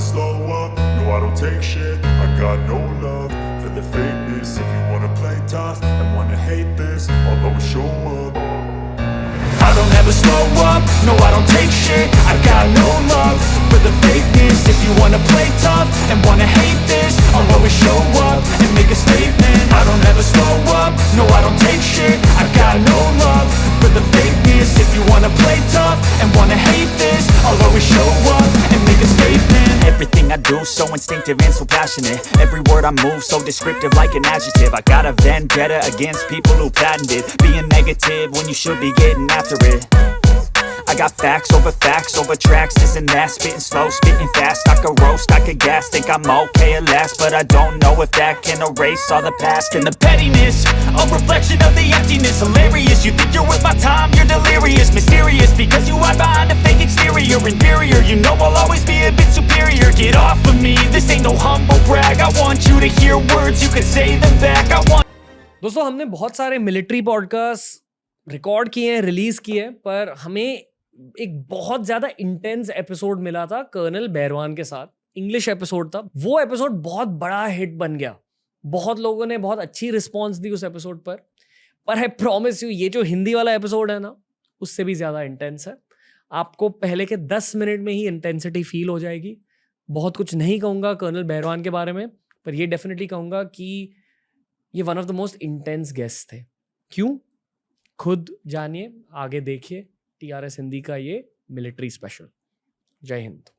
slow up, no I don't take shit. I got no love for the fakeness. If you wanna play tough and wanna hate this, I'll always show up. I don't ever slow up, no I don't take shit. I got no love for the fakeness. If you wanna play tough and wanna hate this, I'll always show up and make a statement. I don't ever slow up, no I don't take shit. I got no love for the fakeness. If you wanna play tough and wanna hate this, I'll always show up and make a statement. Everything I do so instinctive and so passionate. Every word I move so descriptive like an adjective. I got a vendetta against people who patented being negative when you should be getting after it. I got facts over tracks, this and that. Spitting slow, spitting fast. I could roast, I could gas. Think I'm okay at last, but I don't know if that can erase all the past. And the pettiness, a reflection of the emptiness. Hilarious, you think you're worth my time, you're delirious. Mysterious, because you hide behind a fake exterior. Inferior, you know I'll always be a bit superior. Get off of me, this ain't no humble brag. I want you to hear words, you can say them back. I want. दोस्तों हमने बहुत सारे military podcast record किए हैं, release किए हैं, पर हमें एक बहुत ज़्यादा इंटेंस एपिसोड मिला था कर्नल बैरवान के साथ. इंग्लिश एपिसोड था. वो एपिसोड बहुत बड़ा हिट बन गया. बहुत लोगों ने बहुत अच्छी रिस्पॉन्स दी उस एपिसोड पर आई प्रॉमिस यू ये जो हिंदी वाला एपिसोड है ना, उससे भी ज़्यादा इंटेंस है. आपको पहले के 10 मिनट में ही इंटेंसिटी फील हो जाएगी. बहुत कुछ नहीं कहूँगा कर्नल बैरवान के बारे में, पर ये डेफिनेटली कहूँगा कि ये one of the most intense guest थे. क्यों? खुद जानिए, आगे देखिए TRS हिंदी का ये मिलिट्री स्पेशल. जय Hind.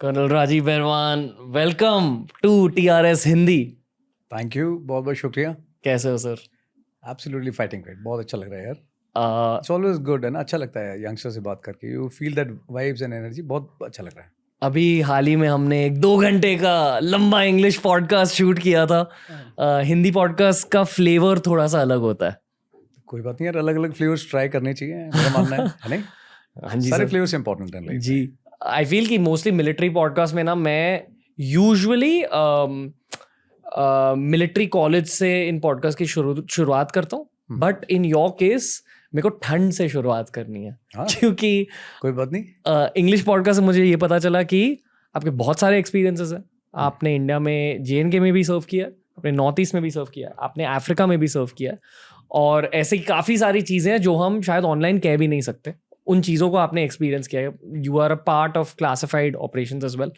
Colonel Rajiv Bairwan, welcome to TRS Hindi. Thank you, बहुत बहुत शुक्रिया. कैसे हो सर? Absolutely fighting great. बहुत अच्छा लग रहा है यार. इट्स ऑलवेज गुड है ना, अच्छा लगता है यंगस्टर से बात करके. You feel that vibes and energy. बहुत अच्छा लग रहा है. अभी हाल ही में हमने एक 2 घंटे का लंबा इंग्लिश पॉडकास्ट शूट किया था. हिंदी पॉडकास्ट का फ्लेवर थोड़ा सा अलग होता है. कोई बात नहीं यार, अलग अलग फ्लेवर्स ट्राई करने चाहिए, मेरा मानना है नहीं? हाँ जी सारे सर. फ्लेवर्स इंपॉर्टेंट हैं जी. आई फील कि मोस्टली मिलिट्री पॉडकास्ट में ना मैं यूजुअली मिलिट्री कॉलेज से इन पॉडकास्ट की शुरुआत करता हूँ, बट इन योर केस मेरे को ठंड से शुरुआत करनी है. क्योंकि कोई बात नहीं, इंग्लिश पॉडकास्ट से मुझे ये पता चला कि आपके बहुत सारे एक्सपीरियंसेस हैं. आपने इंडिया में JNK में भी सर्व किया, आपने नॉर्थ ईस्ट में भी सर्व किया, आपने अफ्रीका में भी सर्व किया, और ऐसे काफ़ी सारी चीज़ें हैं जो हम शायद ऑनलाइन कह भी नहीं सकते. उन चीज़ों को आपने एक्सपीरियंस किया है. You are a part of classified operations as well.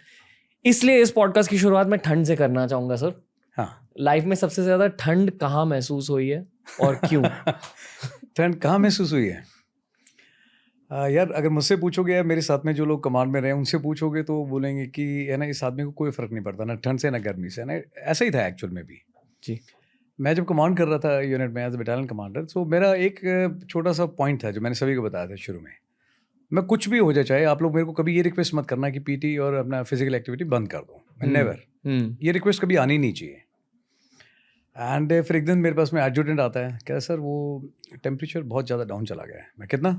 इसलिए इस पॉडकास्ट की शुरुआत मैं ठंड से करना चाहूँगा सर. हाँ. लाइफ में सबसे ज़्यादा ठंड कहाँ महसूस हुई है और क्यों? ठंड कहाँ महसूस हुई है यार? अगर मुझसे पूछोगे या मेरे साथ में जो लोग कमांड में रहे उनसे पूछोगे तो बोलेंगे कि है ना, इस आदमी को कोई फ़र्क नहीं पड़ता ना ठंड से ना गर्मी से. ना ऐसा ही था एक्चुअल में भी. जी. मैं जब कमांड कर रहा था यूनिट में एज अ बटालियन कमांडर, तो मेरा एक छोटा सा पॉइंट था जो मैंने सभी को बताया था शुरू में. मैं कुछ भी हो जाए, चाहे आप लोग मेरे को कभी ये रिक्वेस्ट मत करना कि PT और अपना फिजिकल एक्टिविटी बंद कर दो. नेवर. ये रिक्वेस्ट कभी आनी नहीं चाहिए. एंड फिर एक दिन मेरे पास में एडजुटेंट आता है, कहता सर वो टेम्परेचर बहुत ज़्यादा डाउन चला गया है. मैं कितना?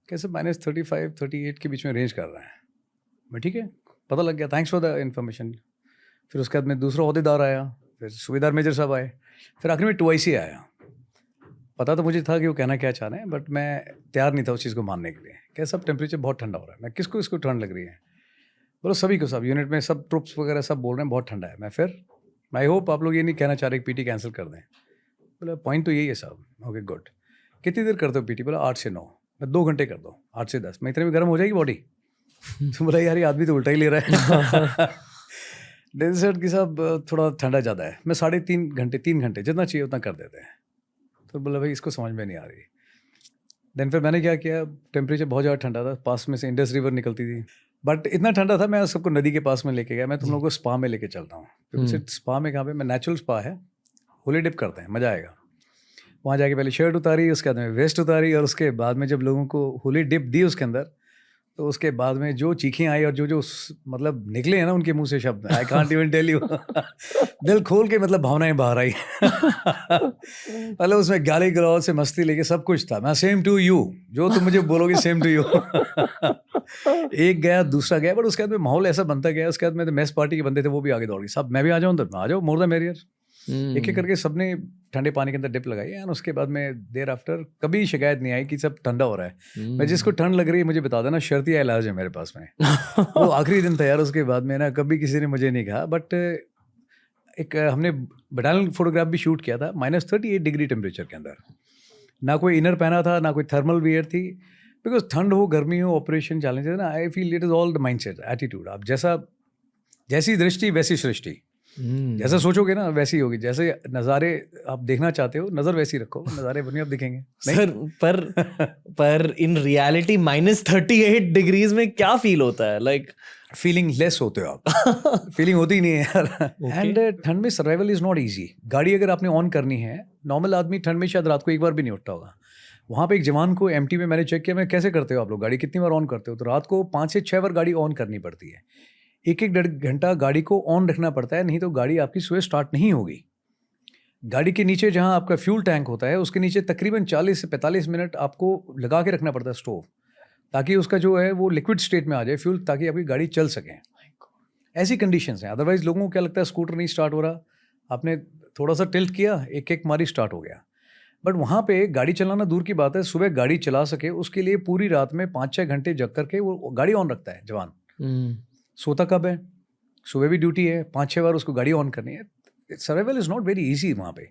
कैसे -35 38 के बीच में रेंज कर रहा है. मैं ठीक है, पता लग गया, थैंक्स फॉर द इन्फॉर्मेशन. फिर उसके बाद में दूसरा ओहदेदार आया, फिर सूबेदार मेजर साहब आए, फिर आखिर में 2IC आया. पता तो मुझे था कि वो कहना क्या चाह रहे हैं, बट मैं तैयार नहीं था उस चीज़ को मानने के लिए. क्या सब टेम्परेचर बहुत ठंडा हो रहा है. मैं किसको इसको ठंड लग रही है? बोलो सभी को, सब यूनिट में सब ट्रुप्स वगैरह सब बोल रहे हैं बहुत ठंडा है. मैं फिर आई होप आप लोग ये नहीं कहना चाह रहे कि PT कैंसिल कर दें. बोला पॉइंट तो यही है साहब. Okay good. कितनी देर करते हो PT? बोला 8 से 9. मैं 2 घंटे कर दो, 8 से 10. मैं इतने में गर्म हो जाएगी बॉडी. तो बोला यार ये आदमी तो उल्टा ही ले रहा है. डेजर्ट की साहब थोड़ा ठंडा ज़्यादा है. मैं 3.5 घंटे 3 घंटे जितना चाहिए उतना कर देते हैं. तो बोला भाई इसको समझ में नहीं आ रही. देन फिर मैंने क्या किया, टेम्परेचर बहुत ज़्यादा ठंडा था, पास में से इंडस रिवर निकलती थी, बट इतना ठंडा था मैं सबको नदी के पास में लेके गया. मैं तुम लोगों को स्पा में लेके चलता हूँ. स्पा में कहाँ पे? मैं नेचुरल स्पा है, होली डिप करते हैं, मज़ा आएगा. वहाँ जाके पहले शर्ट उतारी, उसके बाद में वेस्ट उतारी, और उसके बाद में जब लोगों को होली डिप दी उसके अंदर, तो उसके बाद में जो चीखें आई और जो मतलब निकले हैं ना उनके मुंह से शब्द, I can't even tell you. दिल खोल के मतलब भावनाएं बाहर आई। मतलब उसमें गाली गलौज से मस्ती लेके सब कुछ था। मैं सेम टू यू, जो तुम मुझे बोलोगे सेम टू यू। एक गया दूसरा गया, बट उसके बाद में माहौल ऐसा बनता गया। उसके बाद में तो मेस पार्टी के बंदे थे वो भी आगे दौड़ गए, सब मैं भी आ जाऊँ, तो आ जाओ, मोर द मेरियर। एक एक करके सबने ठंडे पानी के अंदर डिप लगाई एंड उसके बाद में देर आफ्टर कभी शिकायत नहीं आई कि सब ठंडा हो रहा है। मैं जिसको ठंड लग रही है मुझे बता देना, शर्तिया इलाज है मेरे पास में। वो आखिरी दिन था यार, उसके बाद में ना कभी किसी ने मुझे नहीं कहा। बट एक हमने बटालियन फोटोग्राफ भी शूट किया था -38 डिग्री टेम्परेचर के अंदर। ना कोई इनर पहना था, ना कोई थर्मल वियर थी, बिकॉज ठंड हो गर्मी हो ऑपरेशन चैलेंज है ना। I feel it is all the mindset, attitude. आप जैसी दृष्टि वैसी सृष्टि। जैसा सोचोगे ना वैसी होगी। जैसे नज़ारे आप देखना चाहते हो, नज़र वैसी रखो, नज़ारे बनी आप दिखेंगे। सर पर इन रियलिटी -38 डिग्रीज में क्या फील होता है? लाइक फीलिंग लेस होते हो आप। फीलिंग होती ही नहीं है यार। एंड ठंड में सर्वाइवल इज़ नॉट ईजी। गाड़ी अगर आपने ऑन करनी है, नॉर्मल आदमी ठंड में शायद रात को एक बार भी नहीं उठता होगा। वहाँ पे एक जवान को एमटी में मैंने चेक किया, मैं कैसे करते हो आप लोग गाड़ी, कितनी बार ऑन करते हो? तो रात को 5 से 6 बार गाड़ी ऑन करनी पड़ती है। एक डेढ़ घंटा गाड़ी को ऑन रखना पड़ता है, नहीं तो गाड़ी आपकी सुबह स्टार्ट नहीं होगी। गाड़ी के नीचे जहाँ आपका फ्यूल टैंक होता है उसके नीचे तकरीबन 40 से 45 मिनट आपको लगा के रखना पड़ता है स्टोव, ताकि उसका जो है वो लिक्विड स्टेट में आ जाए फ्यूल, ताकि आपकी गाड़ी चल सके। ऐसी कंडीशंस हैं। अदरवाइज लोगों को क्या लगता है स्कूटर नहीं स्टार्ट हो रहा, आपने थोड़ा सा टिल्ट किया, एक मारी स्टार्ट हो गया। बट वहाँ पे गाड़ी चलाना दूर की बात है, सुबह गाड़ी चला सके उसके लिए पूरी रात में 5-6 घंटे जग करके वो गाड़ी ऑन रखता है जवान। सोता कब है? सुबह भी ड्यूटी है, 5-6 बार उसको गाड़ी ऑन करनी है। Survival is not very easy. वहाँ पे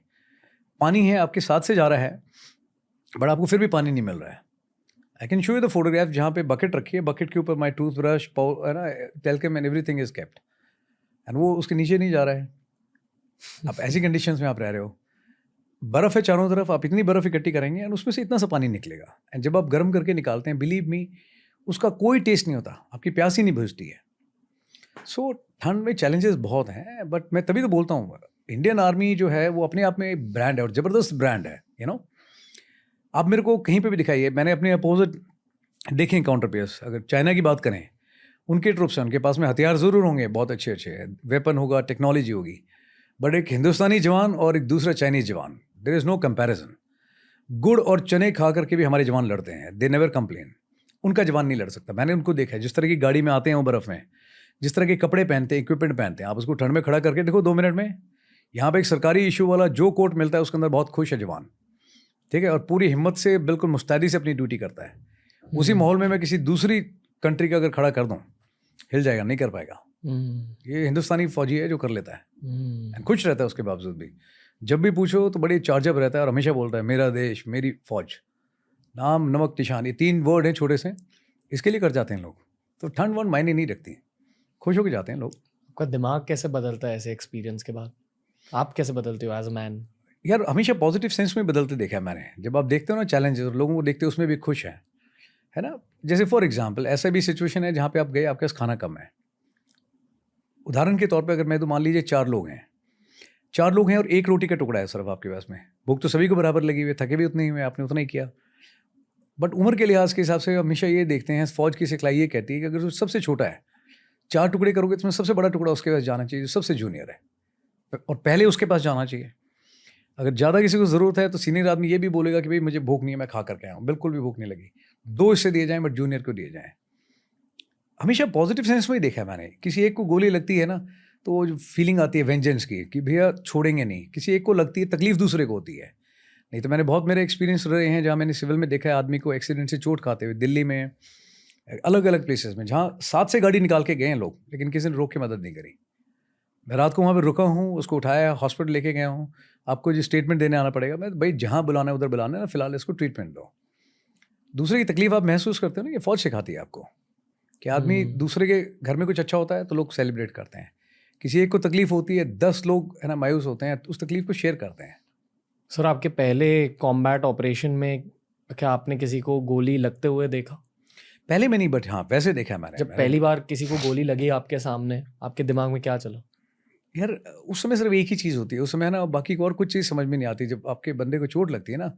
पानी है आपके साथ से जा रहा है, बट आपको फिर भी पानी नहीं मिल रहा है। I can show you the photograph जहाँ पे बकेट रखी है, बकेट के ऊपर माई टूथ ब्रश है ना, talcum and everything is kept, and वो उसके नीचे नहीं जा रहा है। आप ऐसी कंडीशंस में आप रह रहे हो, बर्फ़ है चारों तरफ, आप इतनी बर्फ़ इकट्ठी करेंगे एंड उसमें से इतना सा पानी निकलेगा। एंड जब आप गर्म करके निकालते हैं, बिलीव मी, उसका कोई टेस्ट नहीं होता, आपकी प्यास ही नहीं बुझती है। सो ठंड में चैलेंजेस बहुत हैं, बट मैं तभी तो बोलता हूँ इंडियन आर्मी जो है वो अपने आप में ब्रांड है और ज़बरदस्त ब्रांड है। यू नो, आप मेरे को कहीं पे भी दिखाइए, मैंने अपने अपोजिट देखे काउंटर पेयर्स। अगर चाइना की बात करें, उनके ट्रुप्स हैं, उनके पास में हथियार ज़रूर होंगे, बहुत अच्छे वेपन होगा, टेक्नोलॉजी होगी, बट एक हिंदुस्तानी जवान और एक दूसरा चाइनीज़ जवान, देयर इज़ नो कंपैरिजन। गुड़ और चने खा करके भी हमारे जवान लड़ते हैं, दे नेवर कंप्लेन। उनका जवान नहीं लड़ सकता। मैंने उनको देखा है, जिस तरह की गाड़ी में आते हैं वो बर्फ़ में, जिस तरह के कपड़े पहनते हैं, इक्विपमेंट पहनते हैं, आप उसको ठंड में खड़ा करके देखो 2 मिनट में। यहाँ पे एक सरकारी इशू वाला जो कोट मिलता है उसके अंदर बहुत खुश है जवान, ठीक है, और पूरी हिम्मत से बिल्कुल मुस्तैदी से अपनी ड्यूटी करता है। उसी माहौल में मैं किसी दूसरी कंट्री का अगर खड़ा कर दूँ, हिल जाएगा, नहीं कर पाएगा। ये हिंदुस्तानी फौजी है जो कर लेता है, खुश रहता है उसके बावजूद भी। जब भी पूछो तो बड़ी चार्जअप रहता है और हमेशा बोलता है मेरा देश, मेरी फौज, नाम नमक निशान, ये 3 वर्ड हैं छोटे से, इसके लिए कर जाते हैं लोग। तो ठंड वंड मायने नहीं रखती, खुश होकर जाते हैं लोग। आपका दिमाग कैसे बदलता है ऐसे एक्सपीरियंस के बाद? आप कैसे बदलते हो एज अ मैन? यार हमेशा पॉजिटिव सेंस में बदलते देखा है मैंने। जब आप देखते हो ना चैलेंजेस और लोगों को देखते हो उसमें भी खुश है ना। जैसे फॉर एग्जांपल ऐसा भी सिचुएशन है जहाँ पे आप गए, आपके पास खाना कम है। उदाहरण के तौर पे अगर मैं तो मान लीजिए 4 लोग हैं और 1 रोटी का टुकड़ा है सिर्फ आपके पास में। भूख तो सभी को बराबर लगी हुई है, थके भी उतने ही हुए, आपने उतना ही किया। बट उम्र के लिहाज के हिसाब से हमेशा ये देखते हैं, फौज की सिखलाई ये कहती है कि अगर जो सबसे छोटा है 4 टुकड़े करोगे तो उसमें सबसे बड़ा टुकड़ा उसके पास जाना चाहिए जो सबसे जूनियर है, और पहले उसके पास जाना चाहिए। अगर ज़्यादा किसी को ज़रूरत है तो सीनियर आदमी ये भी बोलेगा कि भाई मुझे भूख नहीं है, मैं खा करके आया हूँ, बिल्कुल भी भूख नहीं लगी, 2 इससे दिए जाएँ बट जूनियर को दिए जाएँ। हमेशा पॉजिटिव सेंस में ही देखा है मैंने। किसी एक को गोली लगती है ना तो वो जो फीलिंग आती है वेंजेंस की कि भैया छोड़ेंगे नहीं, किसी एक को लगती है तकलीफ दूसरे को होती है। नहीं तो मैंने बहुत मेरे एक्सपीरियंस रहे हैं जहाँ मैंने सिविल में देखा है आदमी को एक्सीडेंट से चोट खाते हुए, दिल्ली में, अलग अलग प्लेसेस में, जहाँ 7 से गाड़ी निकाल के गए हैं लोग, लेकिन किसी ने रोक के मदद नहीं करी। मैं रात को वहाँ पर रुका हूँ, उसको उठाया, हॉस्पिटल लेके गया हूँ। आपको जो स्टेटमेंट देने आना पड़ेगा, मैं भाई जहाँ बुलाना है उधर बुलाना है ना, फिलहाल इसको ट्रीटमेंट दो। दूसरे की तकलीफ आप महसूस करते हो ना, ये फौज सिखाती है आपको कि आदमी दूसरे के घर में कुछ अच्छा होता है तो लोग सेलिब्रेट करते हैं। किसी एक को तकलीफ होती है, 10 लोग है ना मायूस होते हैं, उस तकलीफ को शेयर करते हैं। सर आपके पहले कॉम्बैट ऑपरेशन में क्या आपने किसी को गोली लगते हुए देखा? पहले में नहीं, बट हाँ वैसे देखा है मैंने। जब पहली बार किसी को गोली लगी आपके सामने, आपके दिमाग में क्या चला? यार उस समय सिर्फ एक ही चीज़ होती है उस समय ना, बाकी को और कुछ चीज़ समझ में नहीं आती। जब आपके बंदे को चोट लगती है ना,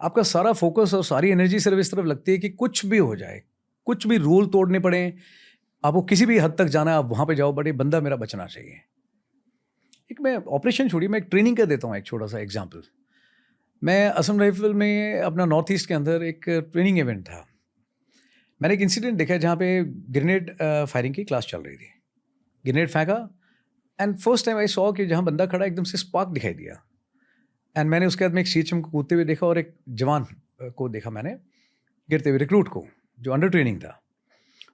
आपका सारा फोकस और सारी एनर्जी सिर्फ इस तरफ लगती है कि कुछ भी हो जाए, कुछ भी रूल तोड़ने पड़े, आपको किसी भी हद तक जाना है, आप वहाँ पे जाओ, बट ये बंदा मेरा बचना चाहिए। एक मैं ऑपरेशन छोड़िए, मैं एक ट्रेनिंग का देता हूँ एक छोटा सा एग्जाम्पल। मैं असम राइफल में अपना नॉर्थ ईस्ट के अंदर एक ट्रेनिंग इवेंट था। मैंने एक इंसिडेंट देखा जहाँ पे ग्रेनेड फायरिंग की क्लास चल रही थी। ग्रेनेड फेंका and first time I saw कि जहाँ बंदा खड़ा एकदम से स्पार्क दिखाई दिया। एंड मैंने उसके बाद में एक CHM को कूदते हुए देखा और एक जवान को देखा मैंने गिरते हुए, रिक्रूट को जो अंडर ट्रेनिंग था।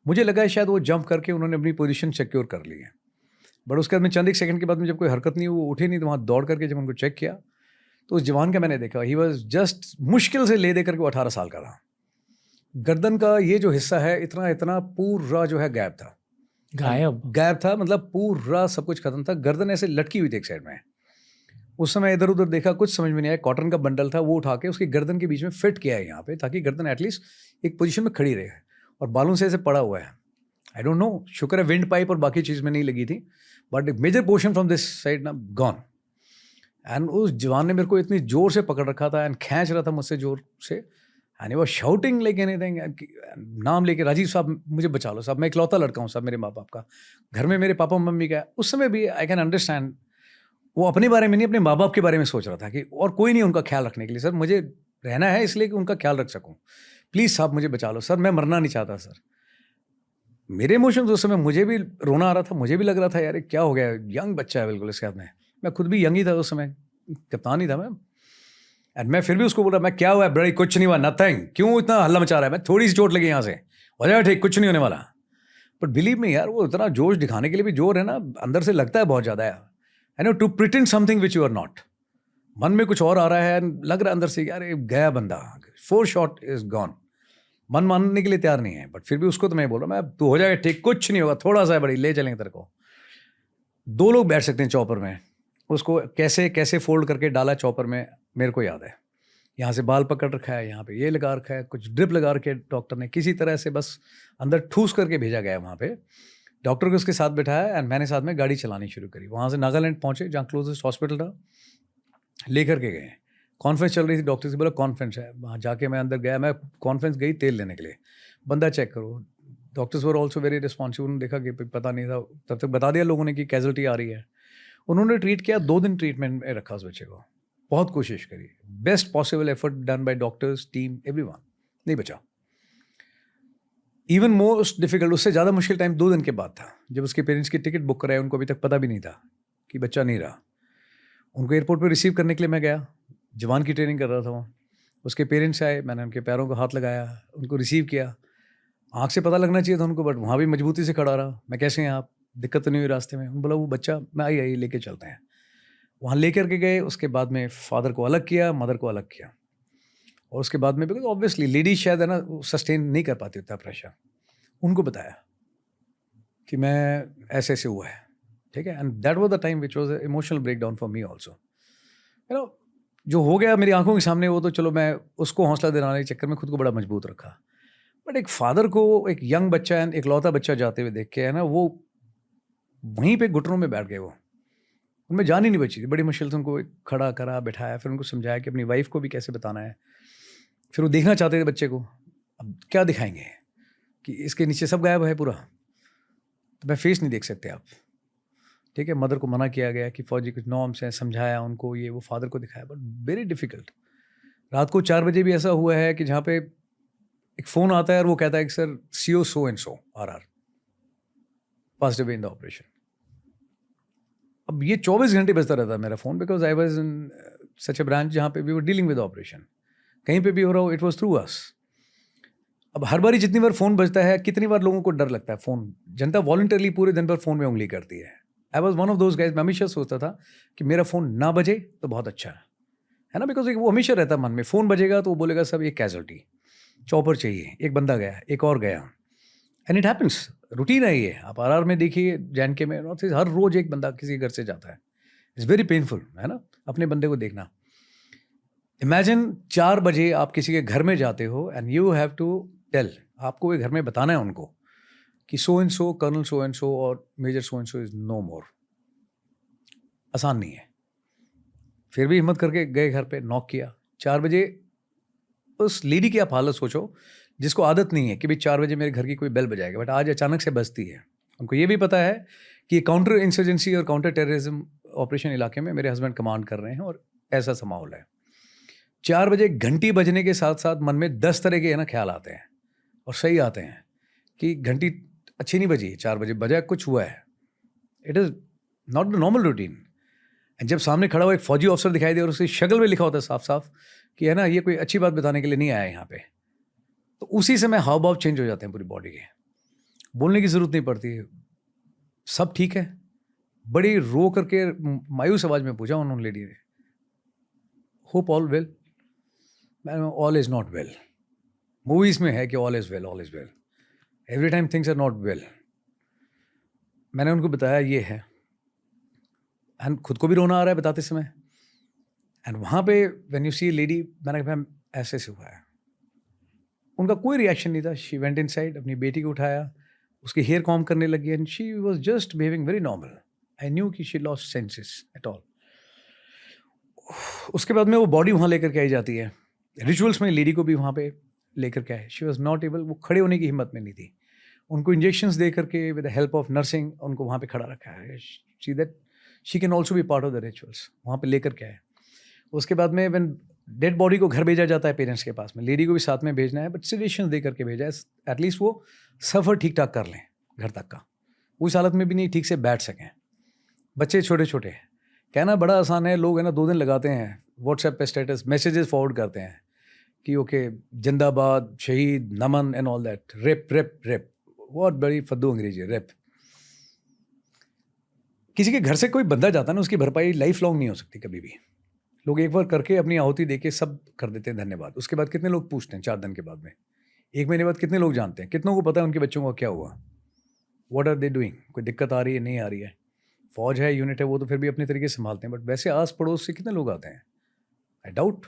मुझे लगा शायद वो जंप करके उन्होंने अपनी पोजीशन सिक्योर कर ली है, बट उसके बाद में चंद एक सेकंड के बाद में जब कोई हरकत नहीं, वो उठे नहीं, तो वहाँ दौड़ करके जब उनको चेक किया तो उस जवान का मैंने देखा, ही वॉज जस्ट मुश्किल से ले दे करके वो 18 साल का था। गर्दन का ये जो हिस्सा है इतना इतना पूरा जो है गायब था, गायब था, मतलब पूरा सब कुछ खत्म था। गर्दन ऐसे लटकी हुई थी एक साइड में। उस समय इधर उधर देखा, कुछ समझ में नहीं आया। कॉटन का बंडल था, वो उठा के उसकी गर्दन के बीच में फिट किया है यहाँ पे, ताकि गर्दन एटलीस्ट एक पोजीशन में खड़ी रहे। और बालों से ऐसे पड़ा हुआ है। आई डोंट नो, शुक्र है विंड पाइप और बाकी चीज़ में नहीं लगी थी, but major portion from this side ना गॉन। एंड उस जवान ने मेरे को इतनी जोर से पकड़ रखा था एंड खींच रहा था मुझसे जोर से, and he was shouting like anything, नाम लेके, राजीव साहब मुझे बचा लो साहब, मैं इकलौता लड़का हूँ साहब मेरे माँ बाप का, घर में मेरे पापा मम्मी का। उस समय भी आई कैन अंडरस्टैंड, वो अपने बारे में नहीं, अपने माँ बाप के बारे में सोच रहा था कि और कोई नहीं उनका ख्याल रखने के लिए। सर मुझे रहना है इसलिए कि उनका ख्याल रख सकूँ, प्लीज़ साहब मुझे बचा लो सर, मैं मरना नहीं चाहता सर। मेरे इमोशंस उस समय, मुझे भी रोना आ रहा था, मुझे भी लग रहा था यार क्या हो गया, यंग बच्चा है बिल्कुल इसके हाथ में। मैं खुद भी यंग ही था उस समय, कप्तान ही था मैं। एंड मैं फिर भी उसको बोल रहा, मैं क्या हुआ बड़े, कुछ नहीं हुआ, नथिंग, क्यों इतना हल्ला मचा रहा है, मैं थोड़ी सी चोट लगी यहाँ से, हो जाएगा ठीक, कुछ नहीं होने वाला। बट बिलीव मी यार, वो इतना जोश दिखाने के लिए भी जोर है ना, अंदर से लगता है बहुत ज़्यादा है। I know, to pretend something which you are not. मन में कुछ और आ रहा है, लग रहा है अंदर से यार ये गया बंदा, 4 शॉट इज गॉन। मन मानने के लिए तैयार नहीं है, बट फिर भी उसको तो मैं बोल रहा हूँ, मैं तू हो जाएगा ठीक, कुछ नहीं होगा, थोड़ा सा है बड़ी, ले चलेंगे तेरे को। 2 लोग बैठ सकते हैं चॉपर में। उसको कैसे कैसे फोल्ड करके डाला चॉपर में, मेरे को याद है। यहाँ से बाल पकड़ रखा है, यहाँ पे ये लगा रखा है, कुछ ड्रिप लगा रखे डॉक्टर ने, किसी तरह से बस अंदर ठूस करके भेजा गया वहाँ पे। डॉक्टर को उसके साथ बैठाया एंड मैंने साथ में गाड़ी चलानी शुरू करी। वहाँ से नागालैंड पहुँचे, जहाँ क्लोजेस्ट हॉस्पिटल था, लेकर के गए। कॉन्फ्रेंस चल रही थी, डॉक्टर से बोला कॉन्फ्रेंस है, वहाँ जाके मैं अंदर गया। मैं कॉन्फ्रेंस गई तेल लेने के लिए, बंदा चेक करो। Doctors were also very responsive. उन्होंने देखा कि पता नहीं था, तब तक बता दिया लोगों ने कि कैजुअल्टी आ रही है। उन्होंने ट्रीट किया, 2 दिन ट्रीटमेंट में रखा उस बच्चे को। बहुत कोशिश करी, best possible effort done by doctors, team, everyone, नहीं बचा। इवन मोस्ट डिफिकल्ट, उससे ज़्यादा मुश्किल टाइम 2 दिन के बाद था, जब उसके पेरेंट्स की टिकट बुक कराई। उनको अभी तक पता भी नहीं था कि बच्चा नहीं रहा। उनको एयरपोर्ट पर रिसीव करने के लिए मैं गया, जवान की ट्रेनिंग कर रहा था वहाँ। उसके पेरेंट्स आए, मैंने उनके पैरों को हाथ लगाया, उनको रिसीव किया। आँख से पता लगना चाहिए था उनको, बट वहाँ भी मजबूती से खड़ा रहा। मैं कैसे हैं आप, दिक्कत तो नहीं हुई रास्ते में? उन्होंने बोला वो बच्चा, मैं आई लेके चलते हैं। वहाँ लेकर के गए। उसके बाद में फादर को अलग किया, मदर को अलग किया। और उसके बाद में, बिकॉज ऑब्वियसली लेडीज शायद है ना, सस्टेन नहीं कर पाती उतना प्रेशर। उनको बताया कि मैं ऐसे ऐसे हुआ है, ठीक है। And that was the time which was emotional break down for me also. You know, जो हो गया मेरी आंखों के सामने, वो तो चलो मैं उसको हौसला दिलाने के चक्कर में खुद को बड़ा मजबूत रखा। बट एक फादर को एक यंग बच्चा, एक लौता बच्चा जाते हुए देख के, है ना, वो वहीं पे घुटनों में बैठ गए। वो उनमें जान ही नहीं बची थी। बड़ी मुश्किल से उनको खड़ा करा, बिठाया, फिर उनको समझाया कि अपनी वाइफ को भी कैसे बताना है। फिर वो देखना चाहते थे बच्चे को, अब क्या दिखाएंगे कि इसके नीचे सब गायब है पूरा, तो मैं फेस नहीं देख सकते आप, ठीक है। मदर को मना किया गया कि फौजी कुछ नॉर्म्स हैं, समझाया उनको, ये वो, फादर को दिखाया, बट वेरी डिफिकल्ट। रात को 4 बजे भी ऐसा हुआ है कि जहाँ पे एक फ़ोन आता है और वो कहता है कि sir CO so and so RR passed away in the operation। अब ये 24 घंटे बजता रहता है मेरा phone, because I was in such a branch जहाँ पे we were dealing with operation. कहीं पे भी हो रहा हो, इट वॉज थ्रू अस। अब हर बारी जितनी बार फ़ोन बजता है, कितनी बार लोगों को डर लगता है। फ़ोन, जनता वॉलंटरली पूरे दिन भर फ़ोन में उंगली करती है। I was one of those guys. मैं हमेशा सोचता था कि मेरा फ़ोन ना बजे तो बहुत अच्छा है ना, बिकॉज वो हमेशा रहता मन में, फ़ोन बजेगा तो वो बोलेगा सब ये कैजुअल्टी, चॉपर चाहिए, एक बंदा गया, एक और गया। एंड इट हैपन्स, रूटीन है ये। आप RR में देखिए, JNK में, नॉर्थ ईस्ट, हर रोज़ एक बंदा किसी घर से जाता है। इट्स वेरी पेनफुल, है ना, अपने बंदे को देखना। इमेजिन 4 बजे आप किसी के घर में जाते हो and you have to tell, आपको ये घर में बताना है उनको कि so and so, colonel so and so और major so and so is no more. आसान नहीं है। फिर भी हिम्मत करके गए घर पे, नॉक किया 4 बजे। उस लेडी की आप हालत सोचो, जिसको आदत नहीं है कि भाई 4 बजे मेरे घर की कोई बेल बजाएगा, बट आज अचानक से बजती है। उनको ये भी पता है कि काउंटर इंसर्जेंसी और काउंटर टेररिज्म ऑपरेशन इलाके में मेरे हस्बैंड कमांड कर रहे हैं और ऐसा सा माहौल है। 4 बजे घंटी बजने के साथ साथ मन में 10 तरह के ख्याल आते हैं और सही आते हैं कि घंटी अच्छी नहीं बजी, 4 बजे बजा, कुछ हुआ है। It is not the normal routine. जब सामने खड़ा हुआ एक फौजी ऑफिसर दिखाई दे और उसकी शक्ल में लिखा होता है साफ साफ कि ये कोई अच्छी बात बताने के लिए नहीं आया यहाँ पे, तो उसी समय हाव भाव चेंज हो जाते हैं पूरी बॉडी के। बोलने की ज़रूरत नहीं पड़ती, सब ठीक है। बड़ी रो करके मायूस आवाज़ में पूछा उन्होंने लेडी ने, hope all well. All is not well. Movies में है कि all is well, all is well, every time things are not well. मैंने उनको बताया ये है, एंड खुद को भी रोना आ रहा है बताते समय। एंड वहाँ पे व्हेन यू सी लेडी, मैंने कहा ऐसे से हुआ है। उनका कोई रिएक्शन नहीं था। शी वेंट इनसाइड, अपनी बेटी को उठाया, उसके हेयर कॉम करने लगी and she was just behaving very normal. I knew कि she lost senses at all. उसके बाद में वो बॉडी वहाँ लेकर के आई जाती है। रिचुअल्स में लेडी को भी वहाँ पे लेकर के आए। शी वॉज नॉट एबल, वो खड़े होने की हिम्मत में नहीं थी। उनको इंजेक्शंस दे करके with the help of nursing उनको वहाँ पे खड़ा रखा है। See that she can also be part of the rituals. वहाँ पे लेकर के आए। उसके बाद में व्हेन डेड बॉडी को घर भेजा जाता है पेरेंट्स के पास में, लेडी को भी साथ में भेजना है, बट सिडेशन दे करके भेजा है, एटलीस्ट वो सफ़र ठीक ठाक कर लें घर तक का। उस हालत में भी नहीं ठीक से बैठ सकें। बच्चे छोटे छोटे, कहना बड़ा आसान है। लोग 2 दिन लगाते हैं व्हाट्सएप पे स्टेटस मैसेजेस फॉरवर्ड करते हैं कि ओके जिंदाबाद, शहीद, नमन and all that. Rape rape rape, बहुत बड़ी फद्दू अंग्रेजी, रेप। किसी के घर से कोई बंदा जाता है ना, उसकी भरपाई लाइफ लॉन्ग नहीं हो सकती कभी भी। लोग एक बार करके अपनी आहुति दे के सब कर देते हैं, धन्यवाद। उसके बाद कितने लोग पूछते हैं 4 दिन के बाद में, 1 महीने बाद कितने लोग जानते हैं, कितनों को पता है उनके बच्चों को क्या हुआ, व्हाट आर दे डूइंग, कोई दिक्कत आ रही है नहीं आ रही है। फौज है, यूनिट है, वो तो फिर भी अपने तरीके से संभालते हैं, बट वैसे आस पड़ोस से कितने लोग आते हैं, आई डाउट।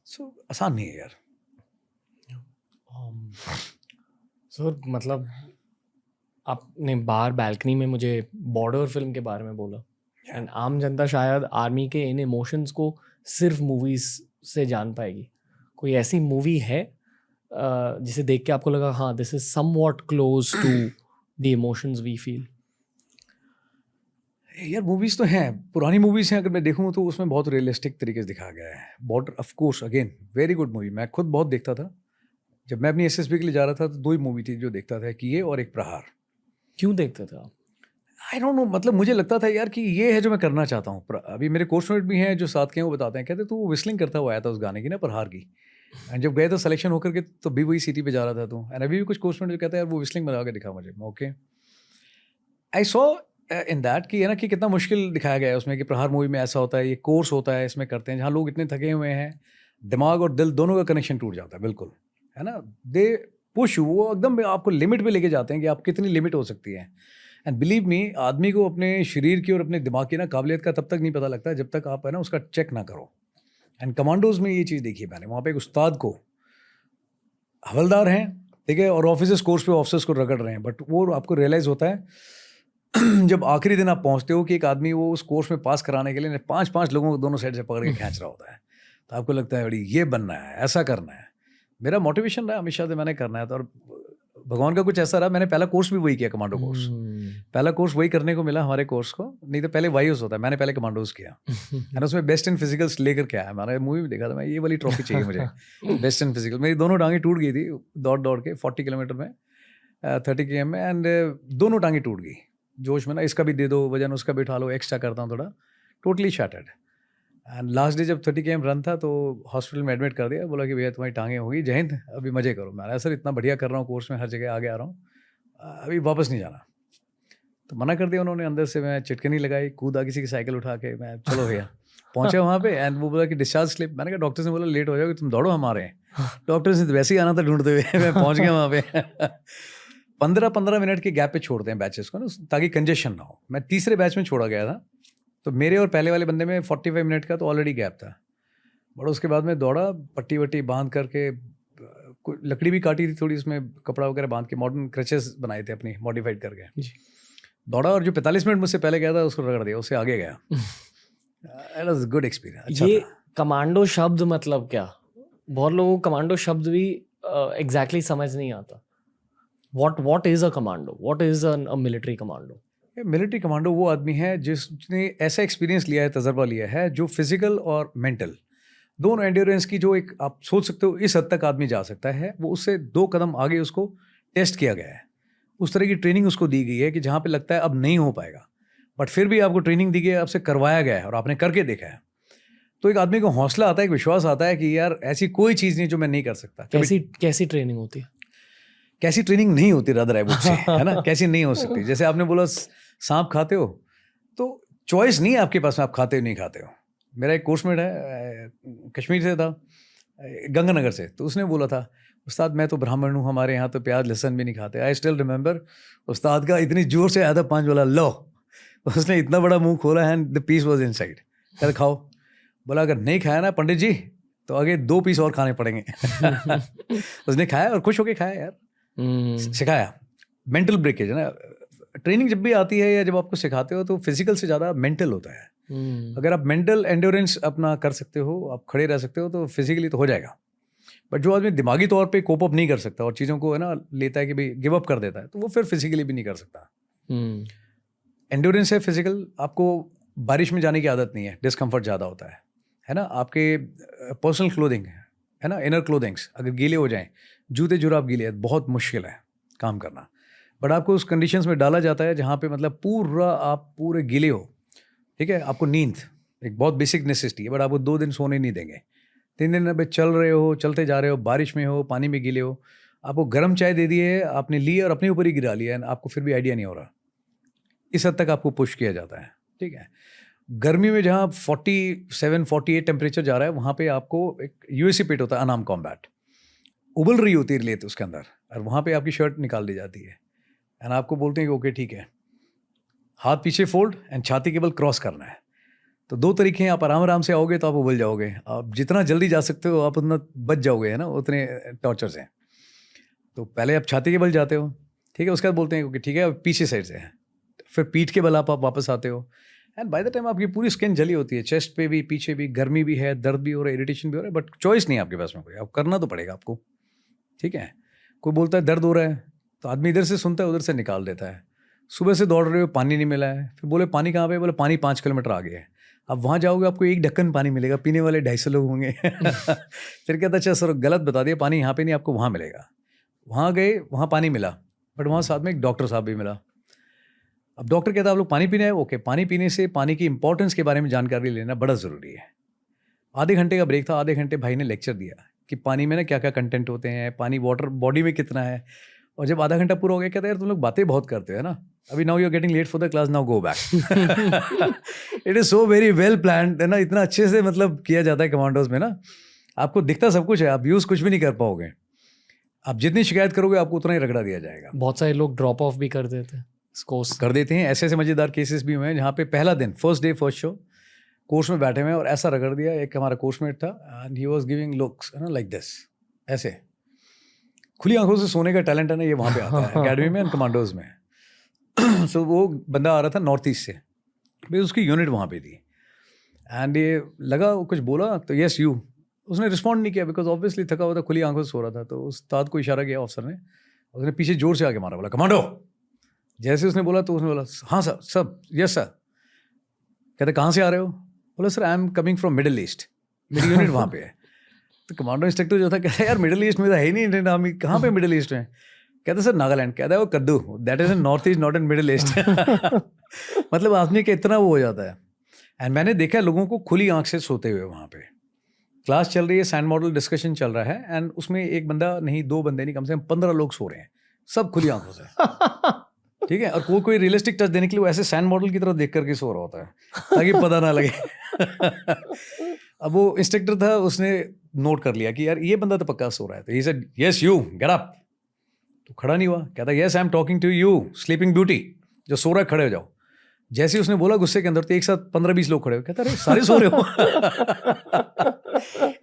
सो आसान नहीं है यार। सर मतलब आपने बाहर बैल्कनी में मुझे बॉर्डर फिल्म के बारे में बोला, एंड आम जनता शायद आर्मी के इन इमोशंस को सिर्फ मूवीज़ से जान पाएगी। कोई ऐसी मूवी है जिसे देख के आपको लगा हाँ this is somewhat close to the emotions we feel? यार मूवीज़ तो हैं, पुरानी मूवीज़ हैं। अगर मैं देखूँ तो उसमें बहुत रियलिस्टिक तरीके से दिखाया गया है। Border of course again very good movie, मैं खुद बहुत देखता था। जब मैं अपनी एसएसबी के लिए जा रहा था तो 2 ही मूवी थी जो देखता था, कि ये और एक प्रहार। क्यों देखते थे आप? आई डोंट नो, मतलब मुझे लगता था यार कि ये है जो मैं करना चाहता हूँ। अभी मेरे कोर्समेट भी हैं जो साथ के हैं, वो बताते हैं, कहते तू विस्लिंग करता हुआ आया था उस गाने की ना, प्रहार की। एंड जब गए तो सिलेक्शन होकर के तो भी वही सिटी पे जा रहा था तू। एंड अभी भी कुछ कोर्समेट जो कहता है यार वो विस्लिंग बना के दिखा मुझे। Okay, I saw in that कि कि कितना मुश्किल दिखाया गया है उसमें, कि प्रहार मूवी में ऐसा होता है, ये कोर्स होता है, इसमें करते हैं जहाँ लोग इतने थके हुए हैं, दिमाग और दिल दोनों का कनेक्शन टूट जाता है बिल्कुल, है ना। दे पुश, वो एकदम आपको लिमिट पे लेके जाते हैं कि आप कितनी लिमिट हो सकती है। एंड बिलीव मी, आदमी को अपने शरीर की और अपने दिमाग की ना काबिलियत का तब तक नहीं पता लगता जब तक आप उसका चेक ना करो। एंड कमांडोज में ये चीज़ देखी है मैंने। वहाँ पे एक उस्ताद को, हवलदार हैं ठीक है, और ऑफिसर्स कोर्स पे ऑफिसर्स को रगड़ रहे हैं, बट वो आपको रियलाइज़ होता है जब आखिरी दिन आप पहुँचते हो कि एक आदमी वो उस कोर्स में पास कराने के लिए 5-5 लोगों को दोनों साइड से पकड़ के खींच रहा होता है। तो आपको लगता है बड़ी ये बनना है, ऐसा करना है। मेरा मोटिवेशन रहा हमेशा से, मैंने करना है। तो और भगवान का कुछ ऐसा रहा, मैंने पहला कोर्स भी वही किया, कमांडो कोर्स। पहला कोर्स वही करने को मिला हमारे कोर्स को, नहीं तो पहले वायुस होता है, मैंने पहले कमांडोज किया। है ना, उसमें बेस्ट इन फिजिकल्स लेकर के आया। मैंने मूवी में देखा था, मैं ये वाली ट्रॉफी चाहिए मुझे, बेस्ट इन फिजिकल। मेरी दोनों टांगें टूट गई थी दौड़ दौड़ के 40 किलोमीटर में, 30 km में, एंड दोनों टांगें टूट गई जोश में ना, इसका भी दे दो वजन, उसका भी उठा लो, एक्स्ट्रा करता हूँ थोड़ा, totally shattered. And last day जब 30 km रन था तो हॉस्पिटल में एडमिट कर दिया, बोला कि भैया तुम्हारी टांगें होगी, जय हिंद, अभी मजे करो। मैंने सर इतना बढ़िया कर रहा हूँ कोर्स में, हर जगह आगे आ रहा हूँ, अभी वापस नहीं जाना। तो मना कर दिया उन्होंने। अंदर से मैं चिटकनी लगाई, कूदा किसी की साइकिल उठा के, मैं चलो भैया पहुँचे वहाँ पे। एंड वो बोला कि डिस्चार्ज स्लिप। मैंने कहा डॉक्टर ने बोला लेट हो जाओगे, तुम दौड़ो, हम आ रहे हैं। डॉक्टर ने वैसे ही आना था ढूंढते हुए, मैं पहुँच गया वहाँ पे। 15-15 मिनट के गैप पे छोड़ते हैं बैचेस को ना, ताकि कंजेशन ना हो। मैं तीसरे बैच में छोड़ा गया था, तो मेरे और पहले वाले बंदे में 45 मिनट का तो ऑलरेडी गैप था। बट उसके बाद में दौड़ा, पट्टी वट्टी बांध करके, लकड़ी भी काटी थी थोड़ी, उसमें कपड़ा वगैरह बांध के, मॉडर्न क्रचेस बनाए थे अपनी मॉडिफाइड करके। दौड़ा, और जो 45 मिनट मुझसे पहले गया था उसको रगड़ दिया, उससे आगे गया। It was good experience. ये कमांडो शब्द मतलब क्या? बहुत लोगों को कमांडो शब्द भी एग्जैक्टली समझ नहीं आता. What is a commando? What is a military commando? Military commando वो आदमी है जिसने ऐसा एक्सपीरियंस लिया है, तजर्बा लिया है, जो फिजिकल और मेंटल दोनों एंड्योरेंस की जो एक आप सोच सकते हो इस हद तक आदमी जा सकता है, वो उससे 2 कदम आगे उसको टेस्ट किया गया है. उस तरह की ट्रेनिंग उसको दी गई है कि जहाँ पे लगता है अब नहीं हो पाएगा, बट फिर भी आपको ट्रेनिंग दी गई है, आपसे करवाया गया है और आपने करके देखा है. तो एक आदमी को हौसला आता है, एक विश्वास आता है कि यार ऐसी कोई चीज़ नहीं जो मैं नहीं कर सकता. कैसी ट्रेनिंग होती है? कैसी ट्रेनिंग नहीं होती रादर आई वुड से, है ना. कैसी नहीं हो सकती. जैसे आपने बोला सांप खाते हो, तो चॉइस नहीं है आपके पास में, आप खाते हो नहीं खाते हो. मेरा एक कोर्समेट है, कश्मीर से था, गंगानगर से, तो उसने बोला था, उस्ताद मैं तो ब्राह्मण हूँ, हमारे यहाँ तो प्याज लहसुन भी नहीं खाते. आई स्टिल रिमेंबर उस्ताद का इतनी जोर से आया था 5 वाला लो, उसने इतना बड़ा मुंह खोला and the piece was inside. कहते खाओ. बोला अगर नहीं खाया ना पंडित जी तो आगे 2 पीस और खाने पड़ेंगे. उसने खाया और खुश होके खाया यार. सिखाया. मेंटल ब्रेकेज है ना. ट्रेनिंग जब भी आती है या जब आपको सिखाते हो तो फिजिकल से ज़्यादा मेंटल होता है. अगर आप मेंटल एंड्योरेंस अपना कर सकते हो, आप खड़े रह सकते हो, तो फिजिकली तो हो जाएगा. बट जो आदमी दिमागी तौर पे कोप अप नहीं कर सकता और चीज़ों को है ना लेता है कि भाई गिव अप कर देता है, तो वो फिर फिजिकली भी नहीं कर सकता. एंड्योरेंस है फिजिकल. आपको बारिश में जाने की आदत नहीं है, डिस्कम्फर्ट ज़्यादा होता है ना. आपके पर्सनल क्लोथिंग है ना, इनर क्लोथिंग्स अगर गीले हो जाएं, जूते जुराब गीले हैं, बहुत मुश्किल है काम करना. बट आपको उस कंडीशंस में डाला जाता है जहाँ पे मतलब पूरा आप पूरे गीले हो. ठीक है, आपको नींद एक बहुत बेसिक नेसेसिटी है, बट आपको 2 दिन सोने नहीं देंगे. 3 दिन अब चल रहे हो, चलते जा रहे हो, बारिश में हो, पानी में गीले हो, आपको गर्म चाय दे दी है, आपने ली और अपने ऊपर ही गिरा लिया है, आपको फिर भी आइडिया नहीं हो रहा. इस हद तक आपको पुश किया जाता है. ठीक है, गर्मी में जहाँ 47-48 टेम्परेचर जा रहा है, वहाँ पे आपको एक यूएससी पिट होता है, अनाम कॉम्बैट, उबल रही होती है रेत उसके अंदर, और वहाँ पे आपकी शर्ट निकाल दी जाती है एंड आपको बोलते हैं कि ओके ठीक है, हाथ पीछे फोल्ड एंड छाती केवल क्रॉस करना है. तो 2 तरीके हैं. आप आराम आराम से आओगे तो आप उबल जाओगे, आप जितना जल्दी जा सकते हो आप उतना बच जाओगे, है ना, उतने टॉर्चर्स हैं. तो पहले आप छाती के बल जाते हो, ठीक है, उसके बाद बोलते हैं कि ठीक है अब पीछे साइड से है, फिर पीठ के बल आप वापस आते हो एंड बाय द टाइम आपकी पूरी स्किन जली होती है, चेस्ट पे भी, पीछे भी, गर्मी भी है, दर्द भी हो रहा है, इरिटेशन भी हो रहा है, बट चॉइस नहीं है आपके पास में कोई, आप करना तो पड़ेगा आपको. ठीक है, कोई बोलता है दर्द हो रहा है तो आदमी इधर से सुनता है, उधर से निकाल देता है. सुबह से दौड़ रहे हो, पानी नहीं मिला है, फिर बोले पानी कहाँ पे, बोले पानी 5 किलोमीटर आगे है. अब वहाँ जाओगे आपको 1 ढक्कन पानी मिलेगा, पीने वाले 250 लोग होंगे. फिर कहता अच्छा सर गलत बता दिया, पानी यहाँ पे नहीं, आपको वहाँ मिलेगा. वहाँ गए, वहाँ पानी मिला, बट वहाँ साथ में एक डॉक्टर साहब भी मिला. अब डॉक्टर कहता है आप लोग पानी पीने हैं. ओके, पानी पीने से पानी की इंपॉर्टेंस के बारे में जानकारी लेना बड़ा ज़रूरी है. आधे घंटे का ब्रेक था, आधे घंटे भाई ने लेक्चर दिया कि पानी में ना क्या क्या कंटेंट होते हैं, पानी वाटर बॉडी में कितना है. और जब आधा घंटा पूरा हो गया कहता है यार तुम लोग बातें बहुत करते हो ना, अभी now you are getting late for the class, now go back. It is so very well planned, है ना, इतना अच्छे से मतलब किया जाता है कमांडोज में ना. आपको दिखता सब कुछ है, आप यूज़ कुछ भी नहीं कर पाओगे. आप जितनी शिकायत करोगे आपको उतना ही रगड़ा दिया जाएगा. बहुत सारे लोग ड्रॉप ऑफ भी कर देते हैं, कोर्स कर देते हैं. ऐसे ऐसे मज़ेदार केसेस भी हुए हैं जहाँ पे पहला दिन, first day first show, course में बैठे हुए हैं और ऐसा रगड़ दिया. एक हमारा कोर्समेट था and he was giving looks, है ना, लाइक दिस, ऐसे खुली आंखों से सोने का टैलेंट है ना, ये वहाँ पे आता है अकेडमी में एंड कमांडोज में. सो वो बंदा आ रहा था नॉर्थ ईस्ट से, भाई उसकी यूनिट वहाँ पे थी एंड ये लगा कुछ बोला तो यस यू, उसने रिस्पॉन्ड नहीं किया बिकॉज ऑब्वियसली थका हुआ था, खुली आंखों से सो रहा था. तो उस्ताद को इशारा किया ऑफिसर ने, उसने पीछे जोर से आके मारा, बोला कमांडो. जैसे उसने बोला तो उसने बोला हाँ सर, सब यस सर. कहते कहाँ से आ रहे हो? बोला sir I am coming from middle east, मेरी यूनिट वहाँ पे है. तो कमांडो इंस्ट्रक्टर जो था कहता है यार मिडिल ईस्ट में तो है ही नहीं इंडियन आर्मी, कहाँ पे मिडिल ईस्ट में? कहते सर नागालैंड. कहता है वो कद्दू, that is in north east not in middle east. मतलब आदमी का इतना वो हो जाता है. एंड मैंने देखा लोगों को खुली आंख से सोते हुए. वहाँ पे क्लास चल रही है, सैंड मॉडल डिस्कशन चल रहा है एंड उसमें एक बंदा नहीं, 2 बंदे नहीं, कम से कम 15 लोग सो रहे हैं, सब खुली आंखों से. ठीक है, और कोई रियलिस्टिक टच देने के लिए वो ऐसे सैंड मॉडल की तरफ देख करके सो रहा होता है ताकि पता ना लगे. अब वो इंस्ट्रक्टर था, उसने नोट कर लिया कि यार ये बंदा तो पक्का सो रहा है. तो he said yes you get up. तो खड़ा नहीं हुआ. कहता yes I am talking to you sleeping beauty, जो सो रहा है खड़े हो जाओ. जैसे ही उसने बोला गुस्से के अंदर तो एक साथ 15-20 लोग खड़े हो. कहता अरे सारे सो रहे हो.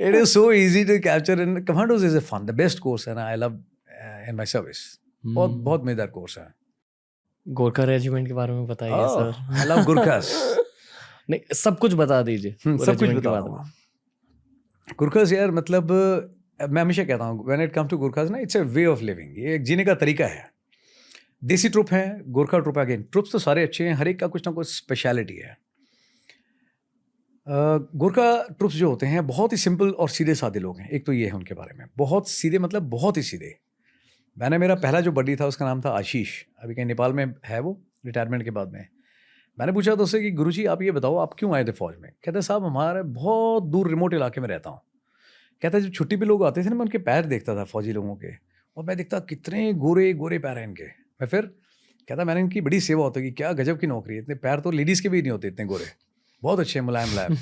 It is so easy to capture in commandos. Is a fun, the best course है ना, I love in my service. बहुत बहुत मजेदार कोर्स है. गोरखा रेजिमेंट के बारे में बताइए सर. I love गुरखास. नहीं सब कुछ बता दीजिए. सब कुछ बता दूंगा. गुरखास यार मतलब मैं हमेशा कहता हूँ when it comes to Gurkhas ना, it's a way of living, ये एक जीने का तरीका है। देसी ट्रुप है, गोरखा ट्रुप है। अगेन ट्रुप्स तो सारे अच्छे हैं, हर एक का कुछ ना कुछ स्पेशलिटी है। गोरखा ट्रुप्स जो होते हैं बहुत ही सिंपल और सीधे साधे लोग हैं। एक तो ये है उनके बारे में, बहुत सीधे, मतलब बहुत ही सीधे। मैंने मेरा पहला जो बड्डी था उसका नाम था आशीष, अभी कहीं नेपाल में है वो, रिटायरमेंट के बाद में। मैंने पूछा तो उससे कि गुरुजी आप ये बताओ आप क्यों आए थे फौज में? कहते साहब हमारे बहुत दूर रिमोट इलाके में रहता हूँ। कहता जब छुट्टी पे लोग आते थे ना, मैं उनके पैर देखता था फौजी लोगों के, और मैं देखता कितने गोरे गोरे पैर हैं इनके। मैं फिर कहता मैंने इनकी बड़ी सेवा होती है कि क्या गजब की नौकरी है, इतने पैर तो लेडीज़ के भी नहीं होते इतने गोरे, बहुत अच्छे मुलायम मुलायम।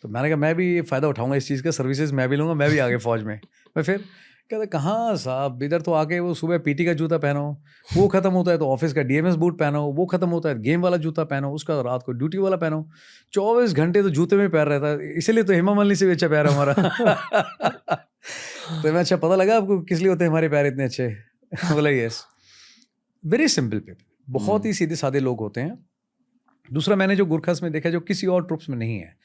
तो मैंने कहा मैं भी फ़ायदा उठाऊंगा इस चीज़ का, सर्विसेज मैं भी लूँगा, मैं भी आगे फौज में। मैं फिर कहता कहाँ साहब, इधर तो आके वो सुबह पीटी का जूता पहनो, वो ख़त्म होता है तो ऑफिस का डीएमएस बूट पहनो, वो ख़त्म होता है गेम वाला जूता पहनो, उसका रात को ड्यूटी वाला पहनो, 24 घंटे तो जूते में पैर रहता है। इसीलिए तो हेमा मालिनी से भी अच्छा पैर है हमारा। तो मैं अच्छा पता लगा आपको किस लिए होते हैं हमारे पैर इतने अच्छे? बोला यस, वेरी सिंपल पीपल, बहुत ही सीधे साधे लोग होते हैं। दूसरा मैंने जो गुरखास में देखा जो किसी और ट्रुप्स में नहीं है,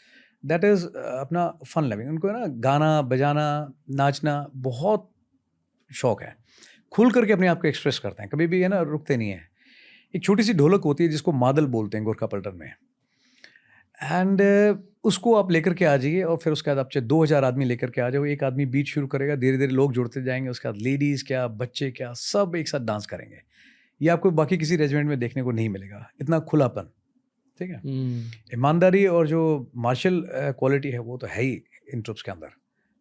दैट इज़ अपना फन लविंग। उनको ना गाना बजाना नाचना बहुत शौक है, खुल करके अपने आप को एक्सप्रेस करते हैं, कभी भी है ना रुकते नहीं हैं। एक छोटी सी ढोलक होती है जिसको मादल बोलते हैं गोरखा पलटन में, एंड उसको आप लेकर के आ जाइए, और फिर उसके बाद आप चाहे 2000 आदमी लेकर के आ जाओ, एक आदमी बीट शुरू करेगा, धीरे धीरे लोग जुड़ते जाएंगे, उसके बाद लेडीज़ क्या बच्चे क्या सब एक साथ डांस करेंगे। ये आपको बाकी किसी रेजिमेंट में देखने को नहीं मिलेगा, इतना खुलापन, ठीक है। ईमानदारी और जो मार्शल क्वालिटी है वो तो है ही इन ट्रुप्स के अंदर,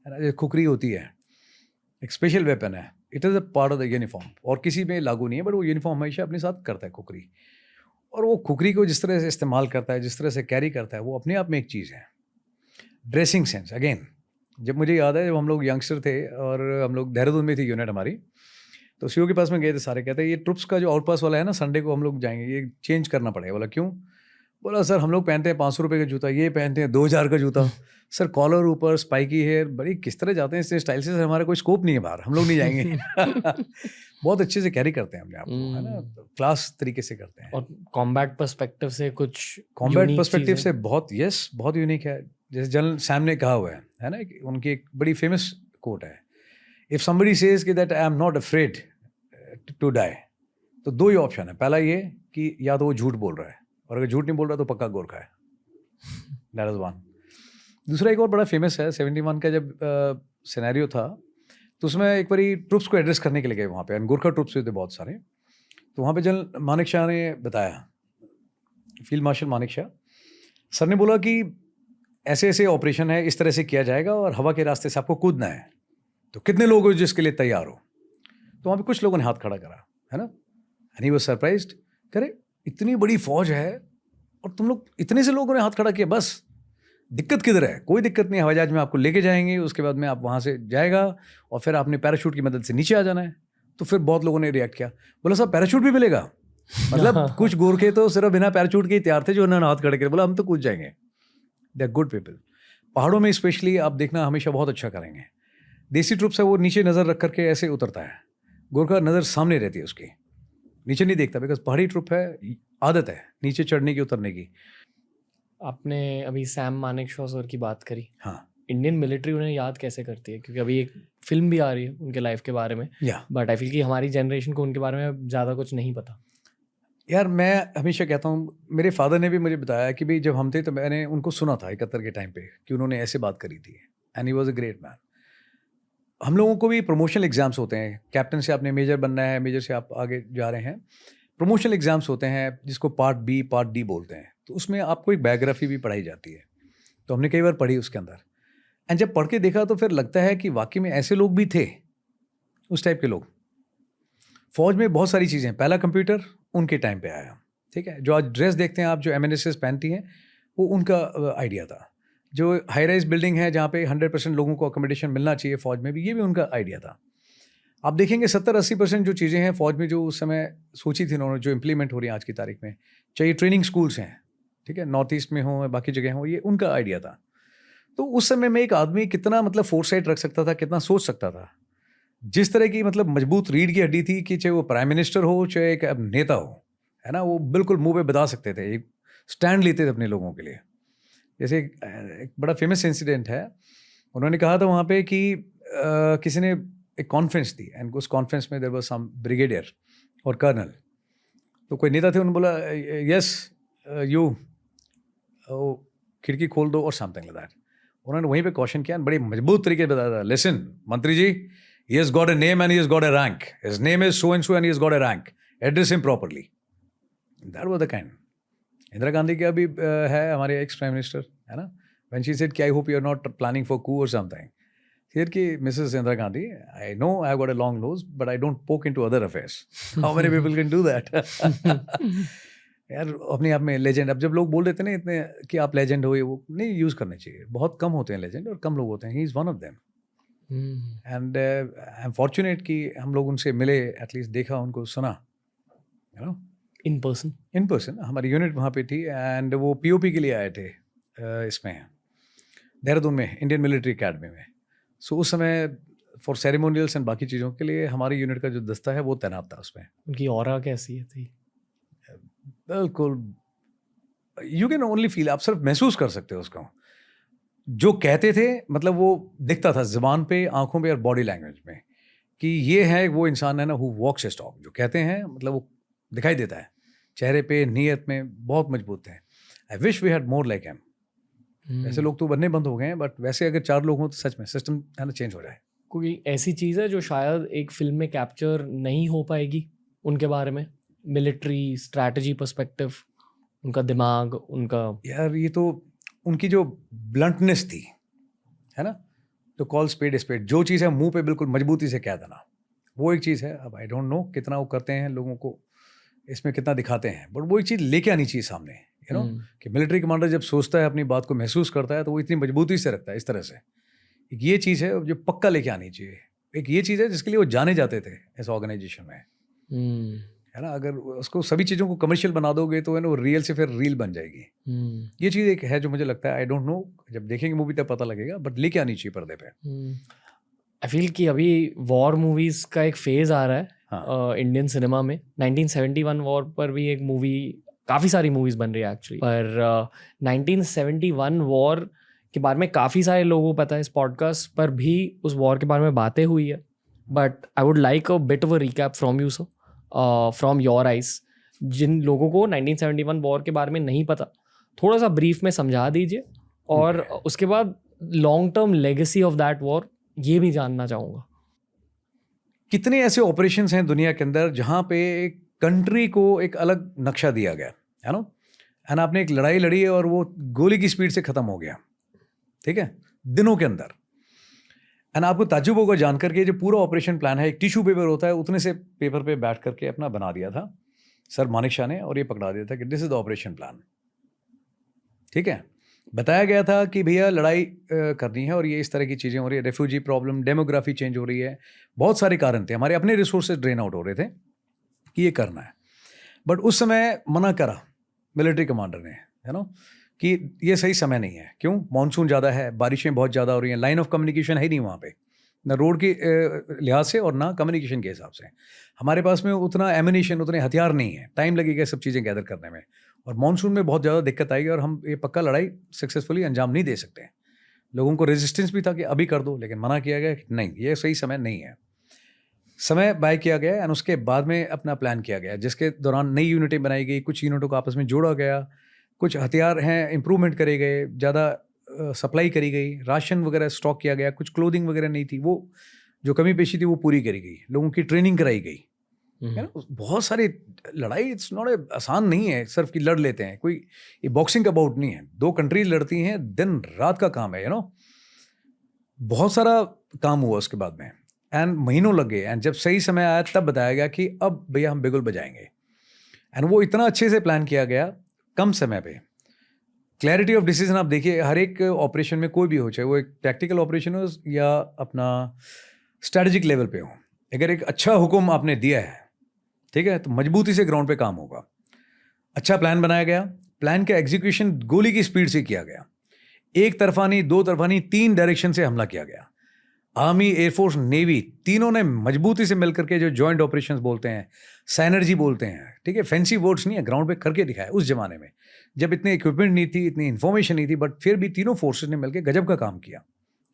है ना। जो खुकरी होती है एक स्पेशल वेपन है, it is a part of the uniform, और किसी में लागू नहीं है, बट वो यूनिफॉर्म हमेशा अपने साथ करता है खुकरी। और वो खुकरी को जिस तरह से इस्तेमाल करता है, जिस तरह से कैरी करता है, वो अपने आप में एक चीज़ है। ड्रेसिंग सेंस, अगेन जब मुझे याद है जब हम लोग यंगस्टर थे और हम लोग देहरादून में थी यूनिट हमारी, तो सीओ के पास में गए थे, सारे कहते हैं ये ट्रुप्स का जो आउटपास वाला है ना, संडे को हम लोग जाएंगे, ये चेंज करना पड़ेगा। बोला क्यों? बोला सर हम लोग पहनते हैं 500 रुपये का जूता, ये पहनते हैं 2000 का जूता। सर कॉलर ऊपर, स्पाइकी हेयर, बड़ी किस तरह जाते हैं इस स्टाइल से, सर हमारा कोई स्कोप नहीं है बाहर, हम लोग नहीं जाएंगे। बहुत अच्छे से कैरी करते हैं अपने आप को, है ना, क्लास तरीके से करते हैं। और कॉम्बैट पर्सपेक्टिव से कुछ कॉम्बैट पर्सपेक्टिव से बहुत बहुत यूनिक है। जैसे जनरल सैम ने कहा हुआ है ना, उनकी एक बड़ी फेमस कोट है, इफ़ समबडी सेज कि that I am not afraid to die, तो दो ही ऑप्शन है। पहला ये कि या तो वो झूठ बोल रहा है, और अगर झूठ नहीं बोल रहा तो पक्का गोरखा है। That is one. दूसरा एक और बड़ा फेमस है, 71 का जब सिनेरियो था, तो उसमें एक बार ट्रुप्स को एड्रेस करने के लिए गए वहाँ पे, गोरखा ट्रुप्स थे बहुत सारे। तो वहाँ पे जनरल मानिक शाह ने बताया, field marshal Manik Shah sir ने बोला कि ऐसे ऐसे ऑपरेशन है, इस तरह से किया जाएगा, और हवा के रास्ते से आपको कूदना है, तो कितने लोग हो जिसके लिए तैयार हो? तो वहाँ पे कुछ लोगों ने हाथ खड़ा करा, है ना, एंड ही वाज सरप्राइज्ड, करे इतनी बड़ी फौज है और तुम लोग इतने से लोगों ने हाथ खड़ा किया, बस दिक्कत किधर है? कोई दिक्कत नहीं, हवाई जहाज में आपको लेके जाएंगे, उसके बाद में आप वहाँ से जाएगा और फिर आपने पैराशूट की मदद से नीचे आ जाना है। तो फिर बहुत लोगों ने रिएक्ट किया, बोला साहब पैराशूट भी मिलेगा? मतलब कुछ गोरखे तो सिर्फ बिना पैराशूट के ही तैयार थे जो उन्होंने हाथ खड़े करे, बोला हम तो कूद जाएंगे। They are good people. पहाड़ों में स्पेशली आप देखना हमेशा बहुत अच्छा करेंगे। देसी ट्रुप्स है वो नीचे नज़र रख करके ऐसे उतरता है, गोरखा नज़र सामने रहती है उसकी, नीचे नहीं देखता, बिकॉज पहाड़ी ट्रुप है, आदत है नीचे चढ़ने की उतरने की। आपने अभी सैम मानेक शॉ सर की बात करी, हाँ, इंडियन मिलिट्री उन्हें याद कैसे करती है? क्योंकि अभी एक फिल्म भी आ रही है उनके लाइफ के बारे में, बट आई फील कि हमारी जनरेशन को उनके बारे में ज़्यादा कुछ नहीं पता। यार मैं हमेशा कहता हूँ, मेरे फादर ने भी मुझे बताया कि भाई जब हम थे तो मैंने उनको सुना था 71 के टाइम पे कि उन्होंने ऐसे बात करी थी, and he was a great man. हम लोगों को भी प्रमोशनल एग्जाम्स होते हैं, कैप्टन से आपने मेजर बनना है, मेजर से आप आगे जा रहे हैं, प्रमोशनल एग्जाम्स होते हैं जिसको पार्ट बी पार्ट डी बोलते हैं। तो उसमें आपको एक बायोग्राफी भी पढ़ाई जाती है, तो हमने कई बार पढ़ी उसके अंदर, एंड जब पढ़ के देखा तो फिर लगता है कि वाकई में ऐसे लोग भी थे, उस टाइप के लोग। फौज में बहुत सारी चीज़ें, पहला कंप्यूटर उनके टाइम पे आया, ठीक है, जो आज ड्रेस देखते हैं आप, जो MNSS पहनती हैं, वो उनका आइडिया था। जो हाई राइज बिल्डिंग है जहाँ पे 100% लोगों को अकोमोडेशन मिलना चाहिए फौज में भी, ये भी उनका आइडिया था। आप देखेंगे 70-80% जो चीज़ें हैं फौज में जो उस समय सोची थी उन्होंने, जो इम्प्लीमेंट हो रही हैं आज की तारीख में, चाहे ट्रेनिंग स्कूल्स हैं, ठीक है, नॉर्थ ईस्ट में हो बाकी जगह हो, ये उनका आइडिया था। तो उस समय में एक आदमी कितना मतलब फोरसाइट रख सकता था, कितना सोच सकता था, जिस तरह की मतलब मजबूत रीढ़ की हड्डी थी कि चाहे वो प्राइम मिनिस्टर हो चाहे एक नेता हो, है ना, वो बिल्कुल मुंह पे बता सकते थे, एक स्टैंड लेते थे अपने लोगों के लिए। जैसे एक बड़ा फेमस इंसिडेंट है, उन्होंने कहा था वहाँ पे कि किसी ने एक कॉन्फ्रेंस दी एंड उस कॉन्फ्रेंस में देयर वाज सम ब्रिगेडियर और कर्नल, तो कोई नेता थे, उन्होंने बोला यस यू खिड़की खोल दो और समथिंग लाइक दैट। उन्होंने वहीं पे क्वेश्चन किया, बड़े मजबूत तरीके से बताया था, लिसन मंत्री जी, he has got a name and he has got a rank, his name is so and so and he has got a rank, address him properly. That was the kind. Indira Gandhi की अभी है हमारे ex prime minister, है ना, when she said कि I hope you are not planning for coup or something, she said कि Mrs. Indira Gandhi, I know I have got a long nose but I don't poke into other affairs. How many people can do that? यार अपने आप में legend, अब जब लोग बोल देते हैं ना इतने कि आप लेजेंड हो, ये वो नहीं यूज़ करने चाहिए, बहुत कम होते हैं लेजेंड और कम लोग होते हैं, he is one of them. And I am fortunate कि हम लोग उनसे मिले, एटलीस्ट देखा, उनको सुना, यू नो, इन पर्सन। हमारी यूनिट वहाँ पे थी एंड वो पीओपी के लिए आए थे इसमें देहरादून में, इंडियन मिलिट्री अकेडमी में। सो उस समय फॉर सेरेमोनियल्स एंड बाकी चीज़ों के लिए हमारी यूनिट का जो दस्ता है वो तैनात था उसमें। उनकी ऑरा कैसी थी? बिल्कुल, यू कैन ओनली फील, आप सिर्फ महसूस कर सकते हो उसको। जो कहते थे मतलब वो दिखता था ज़बान पे, आंखों पे और बॉडी लैंग्वेज में कि ये है वो इंसान है ना हु वॉक्स हिज टॉक, जो कहते हैं मतलब वो दिखाई देता है चेहरे पे, नीयत में बहुत मजबूत है। I wish we had more like him. वैसे लोग तो बनने बंद हो गए हैं, बट वैसे अगर 4 लोग हों तो सच में सिस्टम है ना चेंज हो जाए। कोई ऐसी चीज़ है जो शायद एक फिल्म में कैप्चर नहीं हो पाएगी उनके बारे में, मिलिट्री स्ट्रैटेजी पर्सपेक्टिव, उनका दिमाग, उनका, यार ये तो उनकी जो ब्लंटनेस थी, है ना, तो कॉल स्पेड स्पेड, जो चीज़ है मुंह पे बिल्कुल मजबूती से कह देना, वो एक चीज़ है। अब आई डोंट नो कितना वो करते हैं लोगों को, इसमें कितना दिखाते हैं, बट वो एक चीज़ लेके आनी चाहिए सामने, यू नो, कि मिलिट्री कमांडर जब सोचता है, अपनी बात को महसूस करता है, तो वो इतनी मजबूती से रखता है इस तरह से। एक ये चीज़ है जो पक्का लेके आनी चाहिए। एक ये चीज़ है जिसके लिए वो जाने जाते थे इस ऑर्गेनाइजेशन में, है ना। अगर उसको सभी चीज़ों को कमर्शियल बना दोगे तो है ना वो रियल से फिर रील बन जाएगी। ये चीज़ एक है जो मुझे लगता है, आई डोंट नो, जब देखेंगे मूवी तब पता लगेगा, बट लेके आनी चाहिए पर्दे पे। आई फील कि अभी वॉर मूवीज़ का एक फेज़ आ रहा है इंडियन सिनेमा में। 1971 वॉर पर भी एक मूवी, काफ़ी सारी मूवीज़ बन रही है एक्चुअली, पर 1971 वॉर के बारे में काफ़ी सारे लोगों को पता है इस पॉडकास्ट पर भी उस वॉर के बारे में बातें हुई है, but I would like a bit of a recap from you sir, from your eyes. जिन लोगों को 1971 वॉर के बारे में नहीं पता, थोड़ा सा ब्रीफ में समझा दीजिए, और उसके बाद long term legacy of that war ये भी जानना चाहूँगा। कितने ऐसे ऑपरेशंस हैं दुनिया के अंदर जहाँ पे एक कंट्री को एक अलग नक्शा दिया गया है ना, एंड आपने एक लड़ाई लड़ी है और वो गोली की स्पीड से ख़त्म हो गया, ठीक है, दिनों के अंदर। एंड आपको ताज्जुब होगा जानकर के जो पूरा ऑपरेशन प्लान है, एक टिश्यू पेपर होता है, उतने से पेपर पे बैठ करके अपना बना दिया था सर मानिक शाह ने, और ये पकड़ा दिया था कि this is the operation plan, ठीक है। बताया गया था कि भैया लड़ाई करनी है और ये इस तरह की चीज़ें हो रही है, रेफ्यूजी प्रॉब्लम, डेमोग्राफी चेंज हो रही है, बहुत सारे कारण थे, हमारे अपने रिसोर्सेज ड्रेन आउट हो रहे थे कि ये करना है। बट उस समय मना करा मिलिट्री कमांडर ने, है ना, कि ये सही समय नहीं है। क्यों? मॉनसून ज़्यादा है, बारिशें बहुत ज़्यादा हो रही हैं, लाइन ऑफ कम्युनिकेशन है नहीं वहाँ पे, ना रोड के लिहाज से और ना कम्युनिकेशन के हिसाब से। हमारे पास में उतना एमिनेशन, उतने हथियार नहीं है, टाइम लगेगा सब चीज़ें गैदर करने में, और मॉनसून में बहुत ज़्यादा दिक्कत आएगी और हम ये पक्का लड़ाई सक्सेसफुली अंजाम नहीं दे सकते। लोगों को रेजिस्टेंस भी था कि अभी कर दो, लेकिन मना किया गया कि नहीं, ये सही समय नहीं है। समय बाय किया गया एंड उसके बाद में अपना प्लान किया गया, जिसके दौरान नई यूनिटें बनाई गई, कुछ यूनिटों को आपस में जोड़ा गया, कुछ हथियार हैं इम्प्रूवमेंट करे गए, ज़्यादा सप्लाई करी गई, राशन वगैरह स्टॉक किया गया, कुछ क्लोथिंग वगैरह नहीं थी, वो जो कमी पेशी थी वो पूरी करी गई, लोगों की ट्रेनिंग कराई गई, है ना। बहुत सारी लड़ाई, इट्स नॉट आसान नहीं है सिर्फ कि लड़ लेते हैं, कोई ये बॉक्सिंग का बाउट नहीं है, 2 कंट्रीज लड़ती हैं, दिन रात का काम है, यू नो। बहुत सारा काम हुआ उसके बाद में एंड महीनों लग गए, एंड जब सही समय आया तब बताया गया कि अब भैया हम बिगुल बजाएंगे, एंड वो इतना अच्छे से प्लान किया गया कम समय पे। क्लैरिटी ऑफ डिसीजन आप देखिए, हर एक ऑपरेशन में कोई भी हो, चाहे वो एक टैक्टिकल ऑपरेशन हो या अपना स्ट्रैटेजिक लेवल पे हो, अगर एक अच्छा हुक्म आपने दिया है, ठीक है, तो मजबूती से ग्राउंड पे काम होगा। अच्छा प्लान बनाया गया, प्लान का एग्जीक्यूशन गोली की स्पीड से किया गया, एक तरफा नहीं, 2 तरफा नहीं, 3 डायरेक्शन से हमला किया गया। आर्मी, एयरफोर्स, नेवी, तीनों ने मजबूती से मिलकर के जो जॉइंट ऑपरेशंस बोलते हैं, साइनर्जी बोलते हैं, ठीक है, फैंसी वर्ड्स नहीं है, ग्राउंड पे करके दिखाया उस जमाने में जब इतने इक्विपमेंट नहीं थी, इतनी इन्फॉर्मेशन नहीं थी, बट फिर भी तीनों फोर्सेस ने मिलकर गजब का काम किया,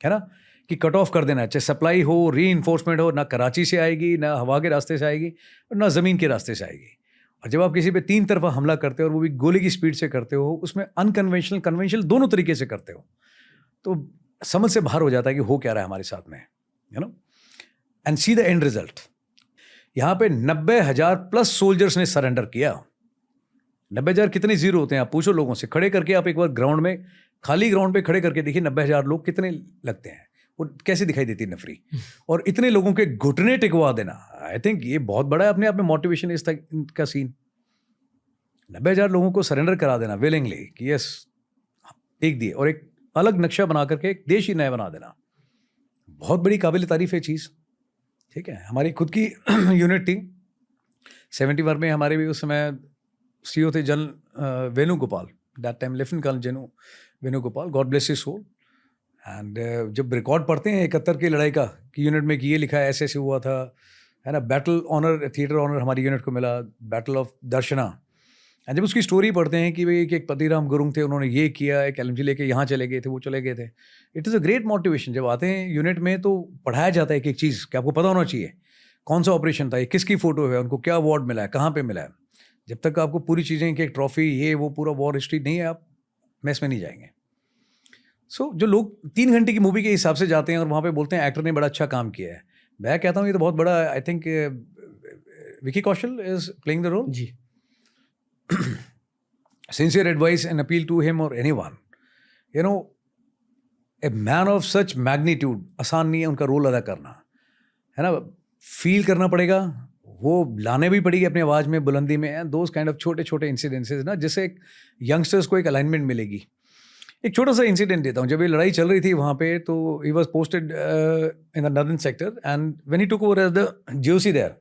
है ना। कि कट ऑफ कर देना, चाहे सप्लाई हो, री इन्फोर्समेंट हो, ना कराची से आएगी, ना हवा के रास्ते से आएगी और ना ज़मीन के रास्ते से आएगी। और जब आप किसी पे 3 तरफा हमला करते हो और वो भी गोली की स्पीड से करते हो, उसमें अनकन्वेंशनल कन्वेंशनल दोनों तरीके से करते हो, तो समझ से बाहर हो जाता है कि हो क्या रहा है हमारे साथ में, you know. And see the end result. यहाँ पे 90,000 प्लस सोल्जर्स ने सरेंडर किया। 90,000 कितने जीरो होते हैं आप पूछो लोगों से। खड़े करके आप एक बार ग्राउंड में, खाली ग्राउंड पे खड़े करके देखिए 90,000 लोग कितने लगते हैं, वो कैसे दिखाई देती है नफरी। और इतने लोगों के घुटने टिकवा देना, आई थिंक ये बहुत बड़ा है अपने आप में मोटिवेशन इस तक का सीन। 90,000 लोगों को सरेंडर करा देना विलिंगली कि यस टेक दिए, और एक अलग नक्शा बना करके एक देश ही नया बना देना, बहुत बड़ी काबिल तारीफ है चीज़। ठीक है, हमारी खुद की यूनिट थी 71 में, हमारे भी उस समय सीईओ थे general Venugopal, that time lieutenant colonel Venugopal, God bless his soul. And जब रिकॉर्ड पढ़ते हैं 71 की लड़ाई का कि यूनिट में कि ये लिखा है ऐसे ऐसे हुआ था, है ना, बैटल ऑनर, थिएटर ऑनर हमारी यूनिट को मिला, बैटल ऑफ दर्शना। एंड जब उसकी स्टोरी पढ़ते हैं कि भाई एक पतिराम गुरुंग थे, उन्होंने ये किया, एक LMG लेके यहाँ चले गए थे, वो चले गए थे। It is a great motivation. जब आते हैं यूनिट में तो पढ़ाया जाता है एक चीज़ कि आपको पता होना चाहिए कौन सा ऑपरेशन था, ये किसकी फ़ोटो है, उनको क्या अवार्ड मिला है, कहाँ पर मिला है। जब तक आपको पूरी चीज़ें कि एक ट्रॉफी ये वो पूरा वॉर हिस्ट्री नहीं है, आप मैस में नहीं जाएंगे। सो जो लोग 3 घंटे की मूवी के हिसाब से जाते हैं और वहाँ पे बोलते हैं एक्टर ने बड़ा अच्छा काम किया है, मैं कहता हूँ ये तो बहुत बड़ा, I think Vicky Kaushal is playing the role जी। sincere advice and appeal to him or anyone, you know, a man of such magnitude, आसान नहीं है उनका रोल अदा करना, है ना। फील करना पड़ेगा, वो लाने भी पड़ेगी अपनी आवाज़ में, बुलंदी में, एंड दोज काइंड ऑफ छोटे छोटे इंसिडेंसेस ना, जिससे एक यंगस्टर्स को एक अलाइनमेंट मिलेगी। एक छोटा सा इंसिडेंट देता हूँ। जब ये लड़ाई चल रही थी वहाँ पे, तो he was posted in the northern sector, and when he took over as the GOC there,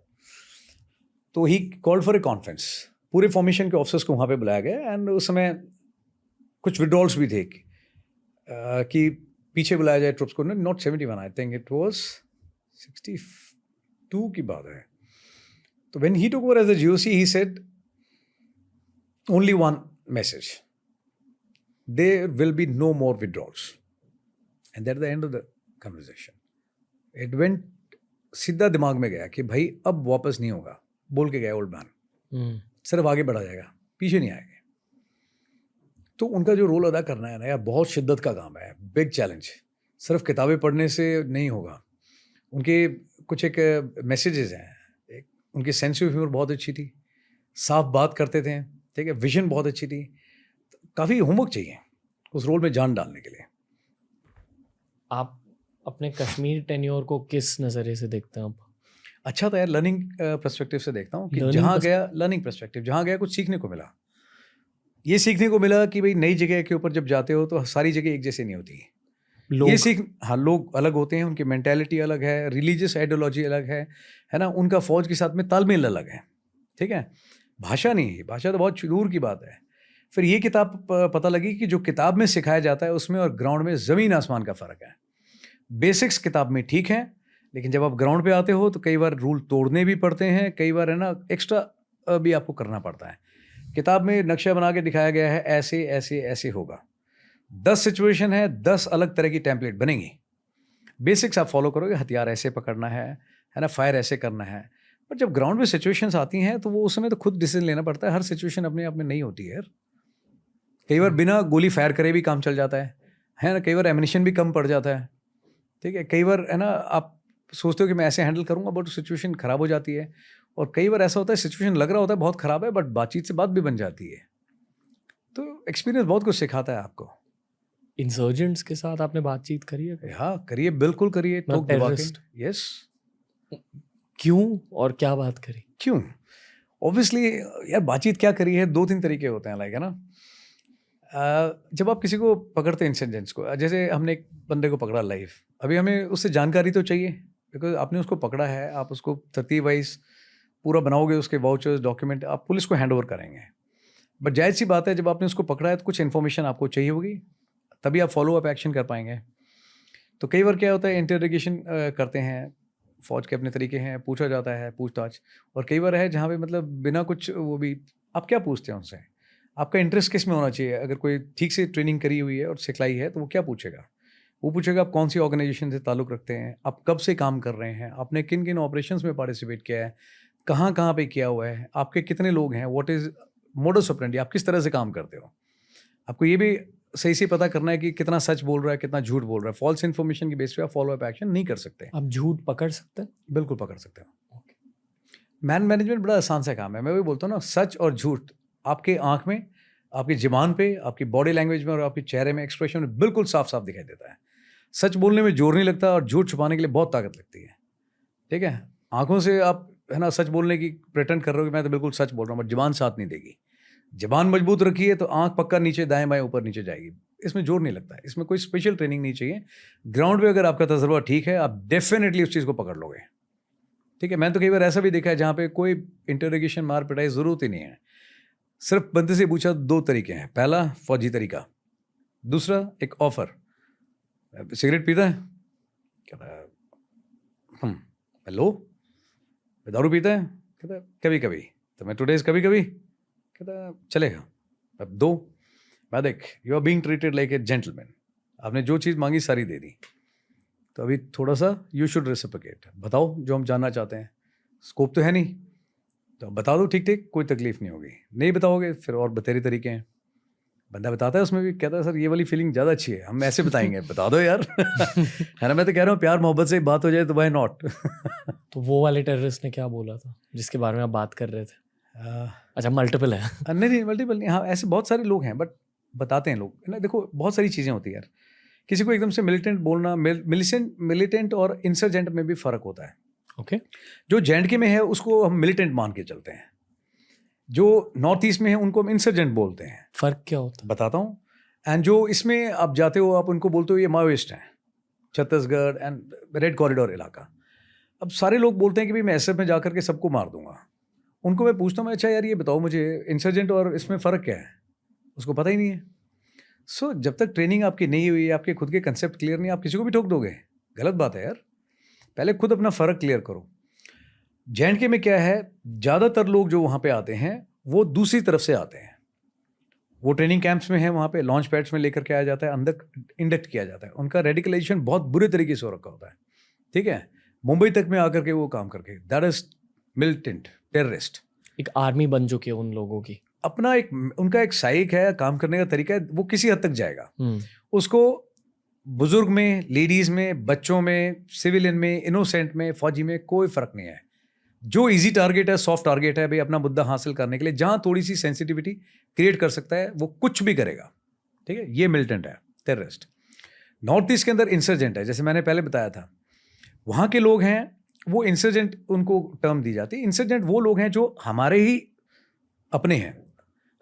तो he called for a conference. पूरे फॉर्मेशन के ऑफिसर्स को वहाँ पे बुलाया गया, एंड उस समय कुछ विड्रॉल्स भी थे कि पीछे बुलाया जाए ट्रुप्स को। Not 71, I think it was 62 की बात है। तो when he took over as the GOC, he said only one message, there will be no more withdrawals, and that the end of the conversation. It went, सीधा दिमाग में गया कि भाई अब वापस नहीं होगा, बोल के गया ओल्ड मैन। सिर्फ आगे बढ़ा जाएगा, पीछे नहीं आएंगे। तो उनका जो रोल अदा करना है ना यार, बहुत शिद्दत का काम है, बिग चैलेंज। सिर्फ किताबें पढ़ने से नहीं होगा। उनके कुछ एक मैसेजेस हैं, एक उनकी सेंस ऑफ ह्यूमर बहुत अच्छी थी, साफ बात करते थे, ठीक है, विजन बहुत अच्छी थी। काफ़ी होमवर्क चाहिए उस रोल में जान डालने के लिए। आप अपने कश्मीर टेन्योर को किस नज़रिए से देखते हैं आप? अच्छा था यार, लर्निंग पर्सपेक्टिव से देखता हूँ कि Learning जहाँ गया, लर्निंग पर्सपेक्टिव, जहाँ गया कुछ सीखने को मिला। ये सीखने को मिला कि भाई नई जगह के ऊपर जब जाते हो तो सारी जगह एक जैसी नहीं होती। लोग हाँ, लोग अलग होते हैं, उनकी मेंटालिटी अलग है, रिलीजियस आइडियोलॉजी अलग है ना, उनका फौज के साथ में तालमेल अलग है, ठीक है। भाषा नहीं, भाषा तो बहुत दूर की बात है। फिर ये किताब पता लगी कि जो किताब में सिखाया जाता है उसमें और ग्राउंड में ज़मीन आसमान का फ़र्क है। बेसिक्स किताब में ठीक है, लेकिन जब आप ग्राउंड पे आते हो तो कई बार रूल तोड़ने भी पड़ते हैं, कई बार है ना एक्स्ट्रा भी आपको करना पड़ता है। किताब में नक्शा बना के दिखाया गया है, ऐसे ऐसे ऐसे होगा, 10 सिचुएशन है, 10 अलग तरह की टेम्पलेट बनेंगी। बेसिक्स आप फॉलो करोगे, हथियार ऐसे पकड़ना है ना, फायर ऐसे करना है। पर जब ग्राउंड में सिचुएशंस आती हैं तो वो उस समय तो खुद डिसीजन लेना पड़ता है। हर सिचुएशन अपने आप में नहीं होती है यार। कई बार बिना गोली फायर करे भी काम चल जाता है ना। कई बार एमिनेशन भी कम पड़ जाता है, ठीक है। कई बार है ना, आप सोचते हो कि मैं ऐसे हैंडल करूंगा, बट सिचुएशन ख़राब हो जाती है। और कई बार ऐसा होता है सिचुएशन लग रहा होता है बहुत ख़राब है, बट बातचीत से बात भी बन जाती है। तो एक्सपीरियंस बहुत कुछ सिखाता है आपको। इंसर्जेंट्स के साथ आपने बातचीत करी है? हाँ करिए, बिल्कुल करिए। मतलब terrorist? यस। क्यों और क्या बात करी? क्यों? ऑब्वियसली यार, बातचीत क्या करी है, 2-3 तरीके होते हैं, लाइक है ना। जब आप किसी को पकड़ते हैं इंसिडेंट्स को, जैसे हमने एक बंदे को पकड़ा लाइव, अभी हमें उससे जानकारी तो चाहिए, बिकॉज आपने उसको पकड़ा है, आप उसको तरतीब वाइज पूरा बनाओगे, उसके वाउचर्स, डॉक्यूमेंट आप पुलिस को हैंड ओवर करेंगे। बट जायज़ सी बात है, जब आपने उसको पकड़ा है तो कुछ इन्फॉर्मेशन आपको चाहिए होगी, तभी आप फॉलो अप एक्शन कर पाएंगे। तो कई बार क्या होता है, इंटरोगेशन करते हैं, फ़ौज के अपने तरीके हैं, पूछा जाता है, पूछताछ। और कई बार है जहाँ पे मतलब बिना कुछ वो भी, आप क्या पूछते हैं उनसे, आपका इंटरेस्ट किस में होना चाहिए। अगर कोई ठीक से ट्रेनिंग करी हुई है और सिखलाई है तो वो क्या पूछेगा, वो पूछेगा आप कौन सी ऑर्गेनाइजेशन से ताल्लुक़ रखते हैं, आप कब से काम कर रहे हैं, आपने किन किन ऑपरेशंस में पार्टिसिपेट किया है, कहाँ कहाँ पे किया हुआ है, आपके कितने लोग हैं, व्हाट इज़ मोडस ऑपरेंडी, आप किस तरह से काम करते हो। आपको ये भी सही से पता करना है कि कितना सच बोल रहा है, कितना झूठ बोल रहा है। फॉल्स इन्फॉर्मेशन की बेस पे आप फॉलो अप एक्शन नहीं कर सकते। आप झूठ पकड़ सकते हैं? बिल्कुल पकड़ सकते हो। मैन मैनेजमेंट बड़ा आसान सा काम है। मैं वही बोलता हूँ ना, सच और झूठ आपके आँख में, आपकी ज़ुबान पे, आपकी बॉडी लैंग्वेज में और आपके चेहरे में, एक्सप्रेशन में बिल्कुल साफ साफ दिखाई देता है। सच बोलने में जोर नहीं लगता और झूठ छुपाने के लिए बहुत ताकत लगती है। ठीक है, आँखों से आप है ना सच बोलने की प्रेटेंड कर रहे हो कि मैं तो बिल्कुल सच बोल रहा हूँ, बट ज़ुबान साथ नहीं देगी। ज़ुबान मजबूत रखिए तो आँख पक्का नीचे दाएं बाएं ऊपर नीचे जाएगी। इसमें जोर नहीं लगता है, इसमें कोई स्पेशल ट्रेनिंग नहीं चाहिए। ग्राउंड पे अगर आपका तजुर्बा ठीक है, आप डेफिनेटली उस चीज़ को पकड़ लोगे। ठीक है, मैंने तो कई बार ऐसा भी देखा है जहाँ पे कोई इंटरोगेशन मार पिटाई ज़रूरत ही नहीं है। सिर्फ बंदे से पूछा 2 तरीके हैं। पहला फौजी तरीका, दूसरा एक ऑफर, सिगरेट पीता है? कहता है हेलो। दारू पीता है? कहता है कभी कभी। तो मैं टुडेज कभी कभी। कहता है चलेगा। अब 2, मैं देख you are being treated like a gentleman, आपने जो चीज़ मांगी सारी दे दी, तो अभी थोड़ा सा यू शुड रेसिप्रोकेट। बताओ जो हम जानना चाहते हैं, स्कोप तो है नहीं तो बता दो, ठीक ठीक, कोई तकलीफ नहीं होगी। नहीं बताओगे फिर और बतेरे तरीके हैं। बंदा बताता है, उसमें भी कहता है सर ये वाली फीलिंग ज़्यादा अच्छी है, हम ऐसे बताएंगे। बता दो यार। है ना, मैं तो कह रहा हूँ प्यार मोहब्बत से बात हो जाए तो वाई नॉट। तो वो वाले टेररिस्ट ने क्या बोला था जिसके बारे में आप बात कर रहे थे? अच्छा, मल्टीपल है? नहीं मल्टीपल नहीं, हाँ ऐसे बहुत सारे लोग हैं, बट बताते हैं लोग ना। देखो बहुत सारी चीज़ें होती है यार, किसी को एकदम से मिलिटेंट बोलना, मिलिटेंट और इंसर्जेंट में भी फ़र्क होता है। ओके। जो J&K में है उसको हम मिलिटेंट मान के चलते हैं, जो नॉर्थ ईस्ट में है उनको हम इंसर्जेंट बोलते हैं। फ़र्क क्या होता है? बताता हूँ। एंड जो इसमें आप जाते हो, आप उनको बोलते हो ये माओइस्ट हैं, छत्तीसगढ़ एंड रेड कॉरिडोर इलाका। अब सारे लोग बोलते हैं कि भाई मैं SF में जाकर के सबको मार दूंगा। उनको मैं पूछता हूँ, अच्छा यार ये बताओ मुझे इंसर्जेंट और इसमें फ़र्क क्या है? उसको पता ही नहीं है। सो जब तक ट्रेनिंग आपकी नहीं हुई, आपके खुद के कंसेप्ट क्लियर नहीं, आप किसी को भी ठोक दोगे, गलत बात है यार। पहले खुद अपना फ़र्क क्लियर करो। J&K में क्या है, ज़्यादातर लोग जो वहाँ पे आते हैं वो दूसरी तरफ से आते हैं। वो ट्रेनिंग कैंप्स में है, वहाँ पे लॉन्च पैड्स में लेकर के आया जाता है, अंदर इंडक्ट किया जाता है। उनका रेडिकलाइजेशन बहुत बुरे तरीके से हो रखा होता है। ठीक है, मुंबई तक में आकर के वो काम करके, दैट इज मिलिटेंट टेररिस्ट। एक आर्मी बन चुकी है उन लोगों की, अपना एक उनका एक साइक है, काम करने का तरीका है, वो किसी हद तक जाएगा। उसको बुजुर्ग में, लेडीज़ में, बच्चों में, सिविलियन में, इनोसेंट में, फौजी में कोई फ़र्क नहीं है। जो इजी टारगेट है, सॉफ्ट टारगेट है भाई, अपना मुद्दा हासिल करने के लिए जहाँ थोड़ी सी सेंसिटिविटी क्रिएट कर सकता है वो कुछ भी करेगा। ठीक है, ये मिलिटेंट है, टेररिस्ट। नॉर्थ ईस्ट के अंदर इंसर्जेंट है, जैसे मैंने पहले बताया था, वहाँ के लोग हैं वो इंसर्जेंट, उनको टर्म दी जाती है। इंसर्जेंट वो लोग हैं जो हमारे ही अपने हैं,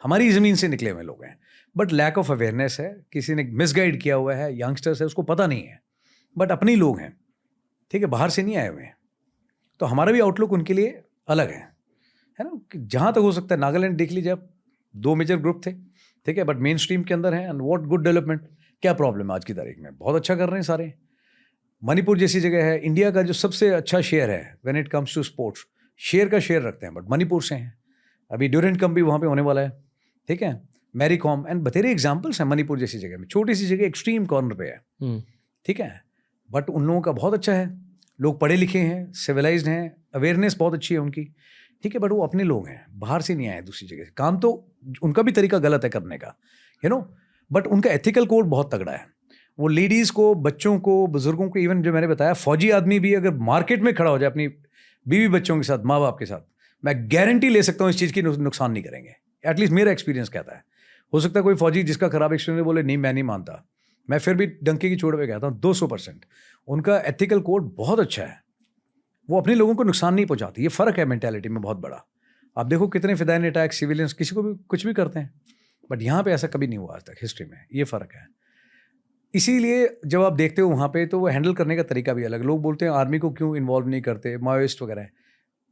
हमारी ज़मीन से निकले हुए लोग हैं, बट लैक ऑफ अवेयरनेस है, किसी ने मिसगाइड किया हुआ है, यंगस्टर्स है, उसको पता नहीं है, बट अपने ही लोग हैं। ठीक है, बाहर से नहीं आए हुए हैं। तो हमारा भी आउटलुक उनके लिए अलग है ना। जहाँ तक हो सकता है, नागालैंड देख लीजिए आप, 2 मेजर ग्रुप थे। ठीक है, बट मेन स्ट्रीम के अंदर है। एंड व्हाट गुड डेवलपमेंट, क्या प्रॉब्लम है आज की तारीख में, बहुत अच्छा कर रहे हैं सारे। मणिपुर जैसी जगह है, इंडिया का जो सबसे अच्छा शेयर है when it comes to sports, share का शेयर रखते हैं, बट मणिपुर से हैं। अभी ड्यूरेंट कप भी वहाँ पे होने वाला है। ठीक है, मैरी कॉम एंड बतेरे एग्जाम्पल्स हैं मणिपुर जैसी जगह में, छोटी सी जगह, एक्सट्रीम कॉर्नर पे है। ठीक है, बट उन लोगों का बहुत अच्छा है, लोग पढ़े लिखे हैं, सिविलाइज्ड हैं, अवेयरनेस बहुत अच्छी है उनकी। ठीक है, बट वो अपने लोग हैं, बाहर से नहीं आए दूसरी जगह से। काम तो उनका भी तरीका गलत है करने का, बट उनका एथिकल कोड बहुत तगड़ा है। वो लेडीज़ को, बच्चों को, बुजुर्गों को, इवन जो मैंने बताया फौजी आदमी भी अगर मार्केट में खड़ा हो जाए अपनी बीवी बच्चों के साथ, माँ बाप के साथ, मैं गारंटी ले सकता हूँ इस चीज़ की नुकसान नहीं करेंगे। एटलीस्ट मेरा एक्सपीरियंस कहता है। हो सकता है कोई फौजी जिसका खराब एक्सपीरियंस बोले नहीं मैं नहीं मानता, मैं फिर भी डंके की चोट पे कहता हूँ 200%। उनका एथिकल कोड बहुत अच्छा है, वो अपने लोगों को नुकसान नहीं पहुँचाती। ये फ़र्क है मेंटालिटी में बहुत बड़ा। आप देखो कितने फिदायन अटैक, सिविलियंस किसी को भी कुछ भी करते हैं, बट यहाँ पे ऐसा कभी नहीं हुआ आज तक हिस्ट्री में। ये फ़र्क है। इसीलिए जब आप देखते हो वहाँ पे, तो वो हैंडल करने का तरीका भी अलग। लोग बोलते हैं आर्मी को क्यों इन्वॉल्व नहीं करते, माओइस्ट वगैरह।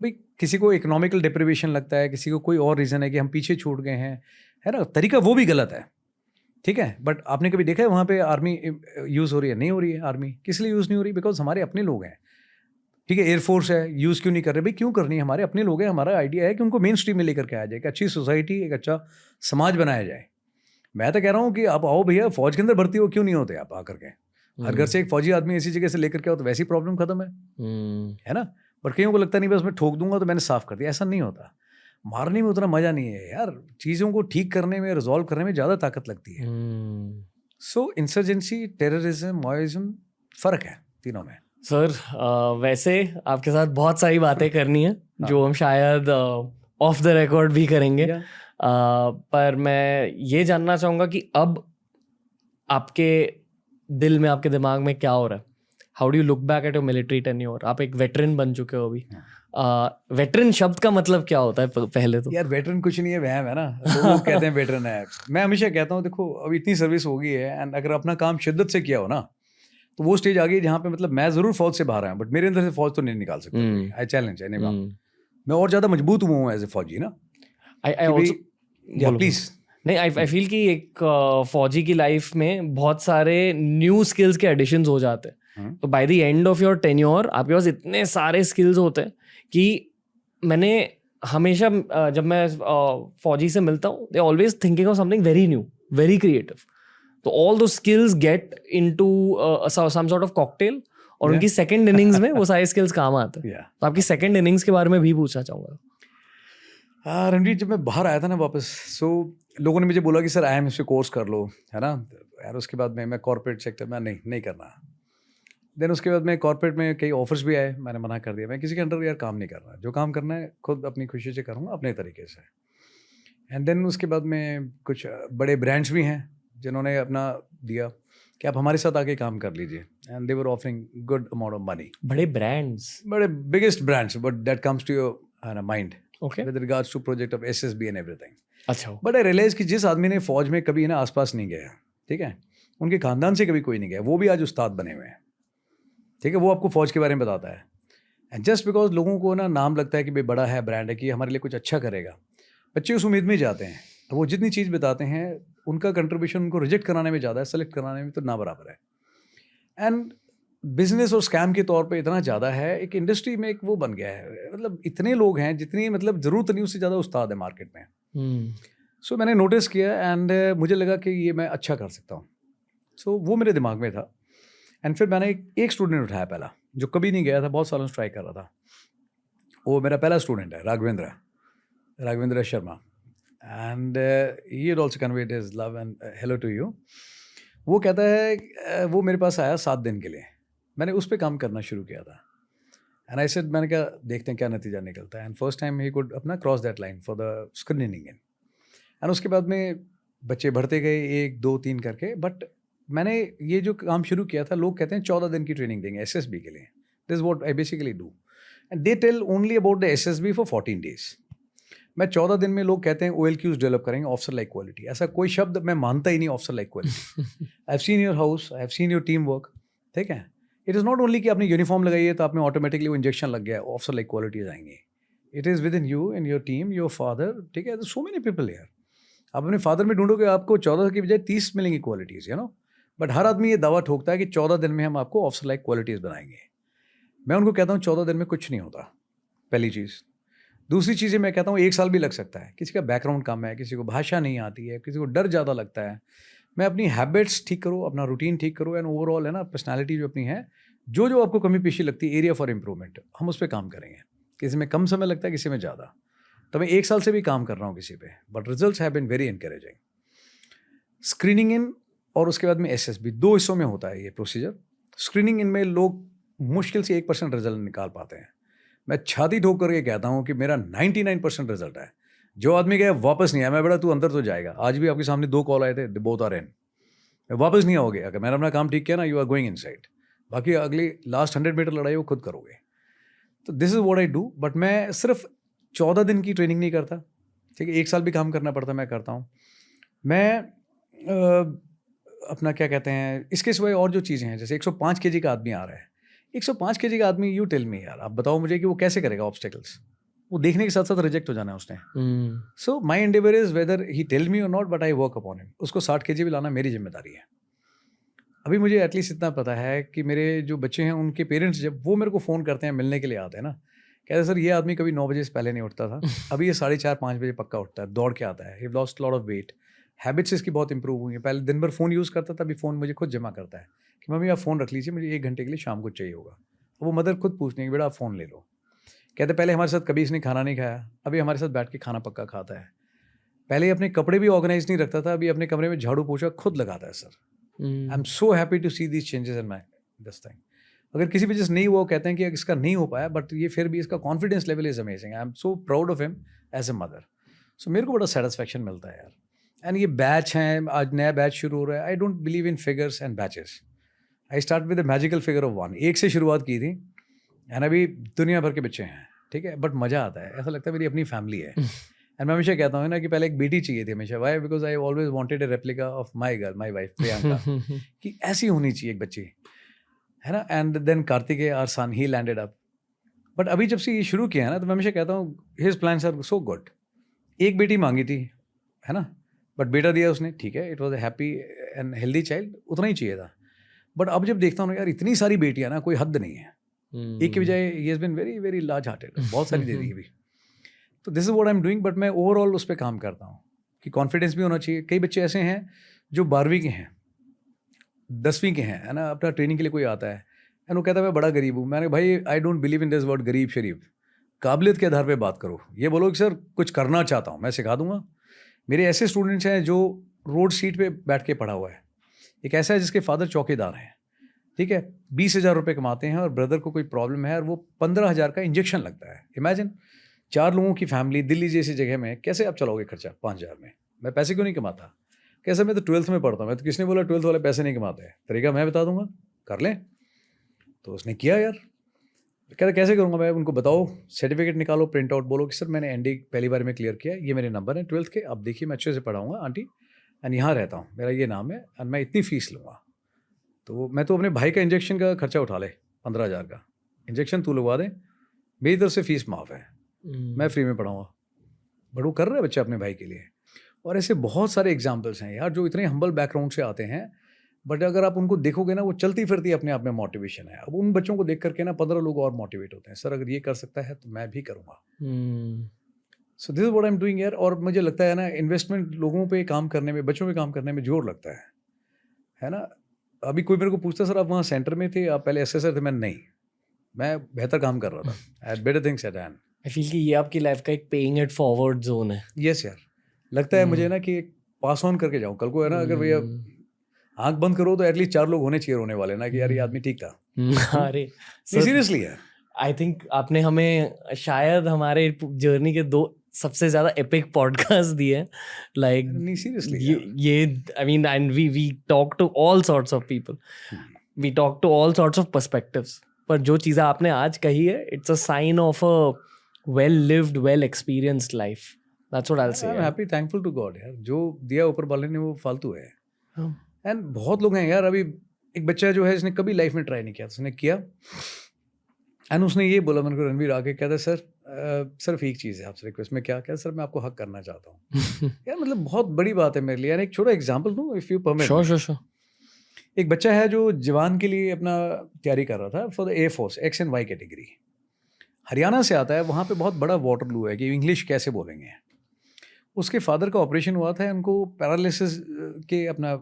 भाई किसी को इकोनॉमिकल डिप्रिवेशन लगता है, किसी को कोई और रीज़न है कि हम पीछे छूट गए हैं, है ना, तरीका वो भी गलत है। ठीक है, बट आपने कभी देखा है वहाँ पे आर्मी यूज़ हो रही है? नहीं हो रही है। आर्मी किस लिए यूज़ नहीं हो रही? बिकॉज हमारे अपने लोग हैं। ठीक है, एयरफोर्स है, यूज़ क्यों नहीं कर रहे? भाई क्यों करनी है, हमारे अपने लोग हैं। हमारा आइडिया है कि उनको मेन स्ट्रीम में लेकर के आया जाए, एक अच्छी सोसाइटी, एक अच्छा समाज बनाया जाए। मैं तो कह रहा हूँ कि आप आओ भैया, फौज के अंदर भर्ती हो क्यों नहीं होते आप आकर के, हर घर से एक फौजी आदमी ऐसी जगह से लेकर के आओ तो वैसी प्रॉब्लम खत्म है ना। बट कईयों को लगता नहीं बस मैं ठोक दूंगा तो मैंने साफ कर दिया, ऐसा नहीं होता। मारने में उतना मजा नहीं है यार, चीज़ों को ठीक करने में, रिजॉल्व करने में ज़्यादा ताकत लगती है। सो इंसर्जेंसी, टेररिज्म, माओइज्म, फ़र्क है तीनों में। सर वैसे आपके साथ बहुत सारी बातें करनी है जो हम शायद ऑफ द रिकॉर्ड भी करेंगे, पर मैं ये जानना चाहूँगा कि अब आपके दिल में, आपके दिमाग में क्या हो रहा है? How do you look back at your military tenure? आप एक वेटरन बन चुके हो अभी। वेटरन शब्द का मतलब क्या होता है पहले तो? यार वेटरन कुछ नहीं है, वहम है ना, लोग कहते हैं वेटरन है। मैं हमेशा कहता हूँ देखो अब इतनी सर्विस हो गई है एंड अगर अपना काम शिद्दत से किया हो ना तो वो स्टेज आ गई जहाँ पे मतलब मैं जरूर फौज से बाहर आया बट मेरे अंदर से फौज तो नहीं निकाल सकता। आई चैलेंज मैं और ज्यादा मजबूत हुआ हूँ एज ए फौजी ना। प्लीज नहीं, आई फील कि एक फौजी की लाइफ में बहुत सारे न्यू स्किल्स के एडिशंस हो जाते हैं, तो by the end of your tenure आपके पास इतने सारे स्किल्स होते हैं कि मैंने हमेशा जब मैं फौजी से मिलता हूँ, they always thinking of something very new, very creative. तो although skills get into some sort of cocktail और उनकी सेकंड इनिंग्स में वो सारे स्किल्स काम आते हैं। तो आपकी सेकंड इनिंग्स के बारे में भी पूछना चाहूँगा। रणवीर, जब मैं बाहर आया था ना वापस, सो लोगों ने मुझे बोला कि सर IIM से कोर्स कर लो, है ना यार। उसके बाद में मैं कॉर्पोरेट सेक्टर में नहीं करना। देन उसके बाद में कॉर्पोरेट में कई ऑफर्स भी आए, मैंने मना कर दिया। मैं किसी के अंडर यार काम नहीं करना, जो काम करना है खुद अपनी खुशी से करूँगा अपने तरीके से। एंड देन उसके बाद में कुछ बड़े ब्रांड्स भी हैं जिन्होंने अपना दिया कि आप हमारे साथ आके काम कर लीजिए, and they were offering good amount of money. बड़े ब्रांड्स, बड़े biggest brands, but that comes to your mind okay, with regards to project of SSB and everything. अच्छा। बट आई रियलाइज कि जिस आदमी ने फौज में कभी ना आसपास नहीं गया, ठीक है, उनके खानदान से कभी कोई नहीं गया, वो भी आज उस्ताद बने हुए हैं, ठीक है, वो आपको फौज के बारे में बताता है। एंड जस्ट बिकॉज लोगों को ना नाम लगता है कि भाई बड़ा है, ब्रांड है, कि हमारे लिए कुछ अच्छा करेगा, बच्चे उस उम्मीद में जाते हैं। तो वो जितनी चीज़ बताते हैं उनका कंट्रीब्यूशन उनको रिजेक्ट कराने में ज़्यादा है, सेलेक्ट कराने में तो ना बराबर है। एंड बिजनेस और स्कैम के तौर पे इतना ज़्यादा है, एक इंडस्ट्री में एक वो बन गया है, मतलब इतने लोग हैं जितनी मतलब ज़रूरत नहीं उससे ज़्यादा उस्ताद है मार्केट में। सो मैंने नोटिस किया एंड मुझे लगा कि ये मैं अच्छा कर सकता हूँ। सो वो मेरे दिमाग में था। एंड फिर मैंने एक स्टूडेंट उठाया पहला, जो कभी नहीं गया था, बहुत सालों से ट्राई कर रहा था। वो मेरा पहला स्टूडेंट है, Raghavendra Sharma. And he had also conveyed his love and hello to you. वो कहता है, वो मेरे पास आया 7 दिन के लिए, मैंने उस पर काम करना शुरू किया था। एंड आई सेड, मैंने कहा देखते हैं क्या नतीजा निकलता है। And first time he could अपना cross that line for the screening in. And उसके बाद में बच्चे बढ़ते गए 1, 2, 3 करके। बट मैंने ये जो काम शुरू किया था, लोग कहते हैं 14 दिन की ट्रेनिंग देंगे SSB के लिए। This is what I basically do, and they tell only about the SSB for 14 days. मैं 14 दिन में, लोग कहते हैं OLQs डेवलप करेंगे, ऑफिसर लाइक क्वालिटी। ऐसा कोई शब्द मैं मानता ही नहीं, officer like quality. I have seen your house, I have seen your team work, ठीक है। इट इज़ नॉट ओनली कि आपने यूनिफॉर्म लगाई है तो आप में ऑटोमेटिकली वो इंजेक्शन लग गया, ऑफिसर लाइक क्वालिटीज आएंगी। It is with in you and your team, your father, ठीक है। सो मेनी पीपल यार, आप अपने फादर में ढूंढोगे आपको 14 की बजाय 30 मिलेंगी क्वालिटीज़, यू नो। बट हर आदमी ये दावा ठोकता है कि 14 दिन में हम आपको ऑफिसर लाइक क्वालिटीज़ बनाएंगे। मैं उनको कहता हूँ 14 दिन में कुछ नहीं होता, पहली चीज़। दूसरी चीज़ें मैं कहता हूँ 1 साल भी लग सकता है। किसी का बैकग्राउंड कम है, किसी को भाषा नहीं आती है, किसी को डर ज़्यादा लगता है। मैं अपनी हैबिट्स ठीक करो, अपना रूटीन ठीक करो, एंड ओवरऑल है ना पर्सनालिटी जो अपनी है, जो आपको कमी पेशी लगती है, एरिया फॉर इम्प्रूवमेंट, हम उस पर काम करेंगे। किसी में कम समय लगता है, किसी में ज़्यादा। तो मैं 1 साल से भी काम कर रहा हूँ किसी पे, but results have been very encouraging. Screening in और उसके बाद में SSB 2 हिस्सों में होता है ये प्रोसीजर। स्क्रीनिंग इन में लोग मुश्किल से 1% रिजल्ट निकाल पाते हैं। मैं छाती ठोक करके कहता हूँ कि मेरा 99% रिजल्ट है। जो आदमी गया वापस नहीं आया, मैं बड़ा तू अंदर तो जाएगा। आज भी आपके सामने 2 कॉल आए थे, बोथ आर इन। वापस नहीं आओगे, अगर मैंने अपना काम ठीक किया ना, यू आर गोइंग इनसाइड। बाकी अगली लास्ट 100 मीटर लड़ाई वो खुद करोगे। तो this is what I do. But मैं सिर्फ 14 दिन की ट्रेनिंग नहीं करता, ठीक है। 1 साल भी काम करना पड़ता, मैं करता हूँ। मैं अपना क्या कहते हैं, इसके सिवाय और जो चीज़ें हैं, जैसे 105 kg का आदमी आ रहा है, 105 kg का आदमी, यू टेल मी यार, आप बताओ मुझे कि वो कैसे करेगा ऑब्स्टेकल्स। वो देखने के साथ साथ रिजेक्ट हो जाना है उसने। So my endeavour is whether he tell me और not, but I work upon him. उसको 60 kg भी लाना मेरी जिम्मेदारी है। अभी मुझे एटलीस्ट इतना पता है कि मेरे जो बच्चे हैं, उनके पेरेंट्स जब वो मेरे को फ़ोन करते हैं, मिलने के लिए आते हैं ना, कहते सर ये आदमी कभी 9 बजे से पहले नहीं उठता था, अभी ये 4:30-5 बजे पक्का उठता है, दौड़ के आता है। He lost lot of weight, habits इसकी बहुत इंप्रूव हुई है। पहले दिन भर फ़ोन यूज़ करता था, अभी फ़ोन मुझे खुद जमा करता है कि मम्मी आप फ़ोन रख लीजिए, मुझे 1 घंटे के लिए शाम को चाहिए होगा। वो मदर खुद पूछती है कि बेटा आप फ़ोन ले लो। कहते पहले हमारे साथ कभी इसने खाना नहीं खाया, अभी हमारे साथ बैठ के खाना पक्का खाता है। पहले अपने कपड़े भी ऑर्गेनाइज नहीं रखता था, अभी अपने कमरे में झाड़ू पोछा खुद लगाता है sir. I am so happy to see these changes in my this thing. अगर किसी वजह से नहीं हुआ, वो कहते हैं कि इसका नहीं हो पाया, बट ये फिर भी इसका confidence level is amazing. I am so proud of him as a mother. So मेरे को बड़ा सेटिस्फैक्शन मिलता है यार। एंड ये बैच हैं, आज नया बैच शुरू हो रहा है। I don't believe in figures and batches. I start with the magical figure of 1। एक से शुरुआत की थी एंड अभी दुनिया भर के बच्चे हैं, ठीक है, बट मज़ा आता है, ऐसा लगता है मेरी अपनी फैमिली है। एंड मैं हमेशा कहता हूँ ना कि पहले एक बेटी चाहिए थी हमेशा। Why? Because I always wanted a replica of my girl, my wife Priyanka, कि ऐसी होनी चाहिए एक बच्ची, है ना। And then Kartikeya our son, he landed up. But अभी जब से ये शुरू किया है ना, तो मैं हमेशा कहता हूँ his plans are so good. एक बेटी मांगी थी, है ना, बट बेटा दिया उसने, ठीक है, it was a happy and healthy child, उतना ही चाहिए था। बट अब जब देखता हूँ यार इतनी सारी बेटियां ना, कोई हद नहीं है। एक की बजाय he has been very very large hearted, बहुत सारी दे दी अभी। तो this is what I am doing. But मैं ओवरऑल उस पर काम करता हूँ कि कॉन्फिडेंस भी होना चाहिए। कई बच्चे ऐसे हैं जो 12वीं के हैं, 10वीं के हैं, है ना, अपना ट्रेनिंग के लिए कोई आता है एंड वो कहता है मैं बड़ा गरीब हूँ। मैंने भाई I don't believe in this word गरीब शरीफ। काबिलियत के आधार पे बात करो। ये बोलो कि सर कुछ करना चाहता हूँ, मैं सिखा दूंगा। मेरे ऐसे स्टूडेंट्स हैं जो रोड सीट पे बैठ के पढ़ा हुआ है। एक ऐसा है जिसके फादर चौकीदार हैं, ठीक है, 20,000 रुपये कमाते हैं, और ब्रदर को कोई प्रॉब्लम है और वो 15,000 का इंजेक्शन लगता है। इमेजिन 4 लोगों की फैमिली दिल्ली जैसी जगह में, कैसे आप चलाओगे खर्चा 5,000 में? मैं पैसे क्यों नहीं कमाता? कैसे? मैं तो 12th में पढ़ता हूँ। मैं तो किसने बोला 12th वाले पैसे नहीं कमाते हैं? तरीका मैं बता दूंगा, कर लें। तो उसने किया यार। कह रहा कैसे करूँगा मैं? उनको बताओ, सर्टिफिकेट निकालो, प्रिंट आउट, बोलो कि सर मैंने एनडी पहली बार में क्लियर किया, ये मेरे नंबर है 12th के, आप देखिए मैं अच्छे से पढ़ाऊँगा आंटी, एंड यहाँ रहता हूँ, मेरा ये नाम है, एंड मैं इतनी फ़ीस लूँगा। तो मैं तो अपने भाई का इंजेक्शन का खर्चा उठा ले, 15,000 का इंजेक्शन तू लगवा दे, मेरी तरफ से फ़ीस माफ़ है, मैं फ्री में पढ़ाऊँगा। बट वो कर रहा है बच्चा अपने भाई के लिए। और ऐसे बहुत सारे एग्जाम्पल्स हैं यार, जो इतने हम्बल बैकग्राउंड से आते हैं, बट अगर आप उनको देखोगे ना, वो चलती फिरती अपने आप में मोटिवेशन है। अब उन बच्चों को देख करके ना 15 लोग और मोटिवेट होते हैं, सर अगर ये कर सकता है तो मैं भी करूँगा। सो this is what I am doing यार। और मुझे लगता है ना, इन्वेस्टमेंट लोगों पे काम करने में, बच्चों पे काम करने में जोर लगता है ना। अभी कोई मेरे को पूछता सर आप वहाँ सेंटर में थे, आप पहले एसेसर थे? मैं बेहतर काम कर रहा था, I had better things at hand. I feel कि ये आपकी लाइफ का एक पेइंग इट फॉरवर्ड जोन है। यस यार, लगता है मुझे ना कि पास ऑन करके जाऊँ कल को, है ना। अगर भैया आंख बंद करो तो एटलीस्ट 4 लोग होने चाहिए रोने वाले ना, कि यार ये आदमी ठीक था। अरे सीरियसली यार, आई थिंक आपने हमें शायद हमारे जर्नी के 2 सबसे ज़्यादा एपिक पॉडकास्ट दिए, लाइक नहीं सीरियसली ये I mean, and we talk to all sorts of people, we talk to all sorts of perspectives. पर जो चीज़ें आपने आज कही है, it's a sign of a well lived, well experienced life. That's what I will say. I am happy, thankful to God यार, जो दिया ऊपर वाले ने वो फालतू है। एंड बहुत लोग हैं यार, अभी एक बच्चा जो है इसने कभी लाइफ में ट्राई नहीं किया, उसने किया एंड उसने ये बोला मेरे को, रणवीर आके कहता सर सिर्फ एक चीज़ है आपसे रिक्वेस्ट। में क्या सर मैं आपको हक करना चाहता हूँ। यार मतलब बहुत बड़ी बात है मेरे लिए यार। एक छोटा एग्जांपल दूँ इफ़ यू परमिट? श्योर। एक बच्चा है जो जवान के लिए अपना तैयारी कर रहा था for the air force, X and Y category, Haryana से आता है। वहाँ पे बहुत बड़ा वाटरलू है कि इंग्लिश कैसे बोलेंगे। उसके फादर का ऑपरेशन हुआ था, उनको पैरालिसिस के अपना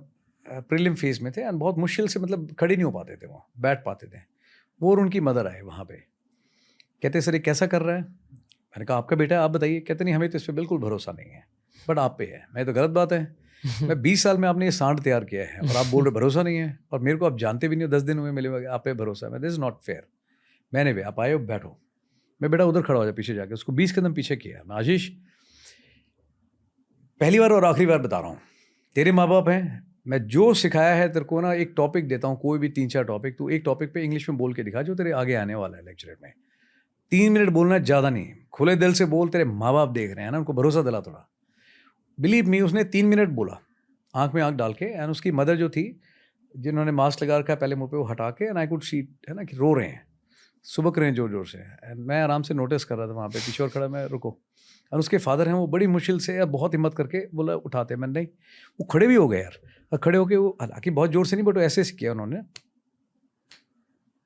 प्रीलिम फेज में थे एंड बहुत मुश्किल से मतलब खड़े नहीं हो पाते थे, वो बैठ पाते थे। वो और उनकी मदर आए वहाँ पे, कहते सर ये कैसा कर रहा है? मैंने कहा आपका बेटा है, आप बताइए। कहते नहीं हमें तो इस पर बिल्कुल भरोसा नहीं है, बट आप पे है। मैं तो गलत बात है, मैं 20 साल में आपने ये सांड तैयार किया है और आप बोल रहे भरोसा नहीं है, और मेरे को आप जानते भी नहीं हो, 10 दिन हुए मिले, आप पे भरोसा है। This is not fair. मैंने भी आप आए हो बैठो, मैं बेटा उधर खड़ा हो जाए पीछे जाके, उसको 20 कदम पीछे किया। मैं आशीष पहली बार और आखिरी बार बता रहा हूँ, तेरे माँ बाप हैं, मैं जो सिखाया है तेरे को ना, एक टॉपिक देता हूँ, कोई भी 3-4 टॉपिक, तू एक टॉपिक पे इंग्लिश में बोल के दिखा जो तेरे आगे आने वाला है लेक्चर में। 3 मिनट बोलना, ज़्यादा नहीं, खुले दिल से बोल, तेरे माँ बाप देख रहे हैं ना, उनको भरोसा दिला थोड़ा। बिलीव मी, उसने 3 मिनट बोला आँख में आँख डाल के, एंड उसकी मदर जो थी, जिन्होंने मास्क लगा रखा है पहले मुँह पे, वो हटा के, एंड आई कुड सी, है ना, कि रो रहे हैं, सुबक रहे हैं जोर जोर से। एंड मैं आराम से नोटिस कर रहा था वहाँ पे, पीछे और खड़ा, मैं रुको। और उसके फादर हैं, वो बड़ी मुश्किल से बहुत हिम्मत करके बोला उठाते, मैं नहीं, वो खड़े भी हो गए यार। और खड़े होके वो, हालांकि बहुत जोर से नहीं, बट वो ऐसे किया उन्होंने,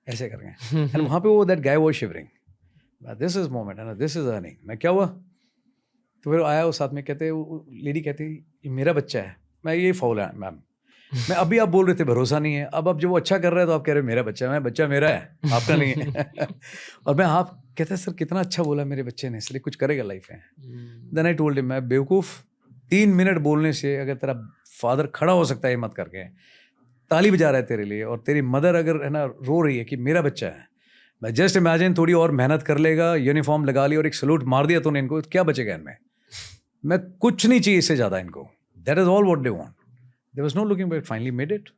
ऐसे कर गए। एंड वहाँ पे वो that guy was shivering, this is moment, है ना, दिस इज अर्निंग। मैं क्या हुआ? तो फिर आया वो साथ में, कहते वो लेडी कहती ये मेरा बच्चा है। मैं ये फाउल है मैम, मैं अभी आप बोल रहे थे भरोसा नहीं है, अब जब वो अच्छा कर रहा है तो आप कह रहे हो मेरा बच्चा, मैं बच्चा मेरा है, आपका नहीं है। और मैं आप कहते हैं सर कितना अच्छा बोला मेरे बच्चे ने, इसलिए कुछ करेगा लाइफ में। देन आई टोल्ड हिम, मैं बेवकूफ़, 3 मिनट बोलने से अगर तेरा फादर खड़ा हो सकता है हिम्मत करके, ताली बजा रहा है तेरे लिए, और तेरी मदर अगर है ना रो रही है कि मेरा बच्चा है, मैं जस्ट इमेजिन थोड़ी और मेहनत कर लेगा, यूनिफॉर्म लगा ली और एक सलूट मार दिया तूने इनको, क्या बचेगा इनमें? मैं कुछ नहीं चाहिए इससे ज़्यादा इनको, that is all what they want. There was no looking back, finally made it.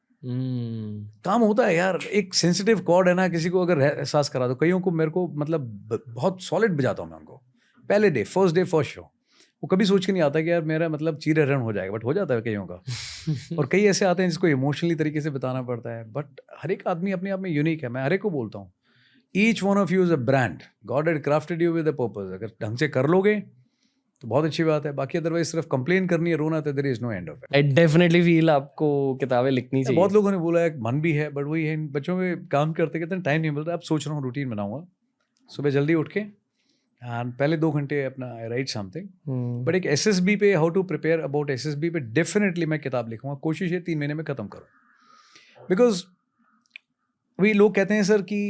काम होता है यार, एक सेंसिटिव कॉर्ड है ना, किसी को अगर एहसास करा दो, कईयों को, मेरे को मतलब बहुत सॉलिड बजाता हूँ मैं उनको, पहले डे, फर्स्ट शो, वो कभी सोच के नहीं आता कि यार मेरा मतलब चीरे रन हो जाएगा, बट हो जाता है कईयों का। और कई ऐसे आते हैं जिसको इमोशनली तरीके से बताना पड़ता है, बट हर एक आदमी अपने आप में यूनिक है। मैं हर एक को बोलता हूँ, each one of you is a brand, God had crafted you with a purpose. अगर ढंग से कर लोगे तो बहुत अच्छी बात है, बाकी अदरवाइज सिर्फ कंप्लेन करनी है, रोना, तो there is no end of it. I definitely feel आपको किताबें लिखनी चाहिए। बहुत लोगों ने बोला है, मन भी है, बट वही है, इन बच्चों में काम करते करते टाइम नहीं मिल रहा। अब सोच रहा हूँ रूटीन बनाऊंगा, सुबह जल्दी उठ के एंड पहले 2 घंटे अपना आई राइट समथिंग। बट एक SSB पे, how to prepare about SSB पे डेफिनेटली मैं किताब लिखूंगा। कोशिश है 3 महीने में ख़त्म करूँ, बिकॉज वही लोग कहते हैं सर कि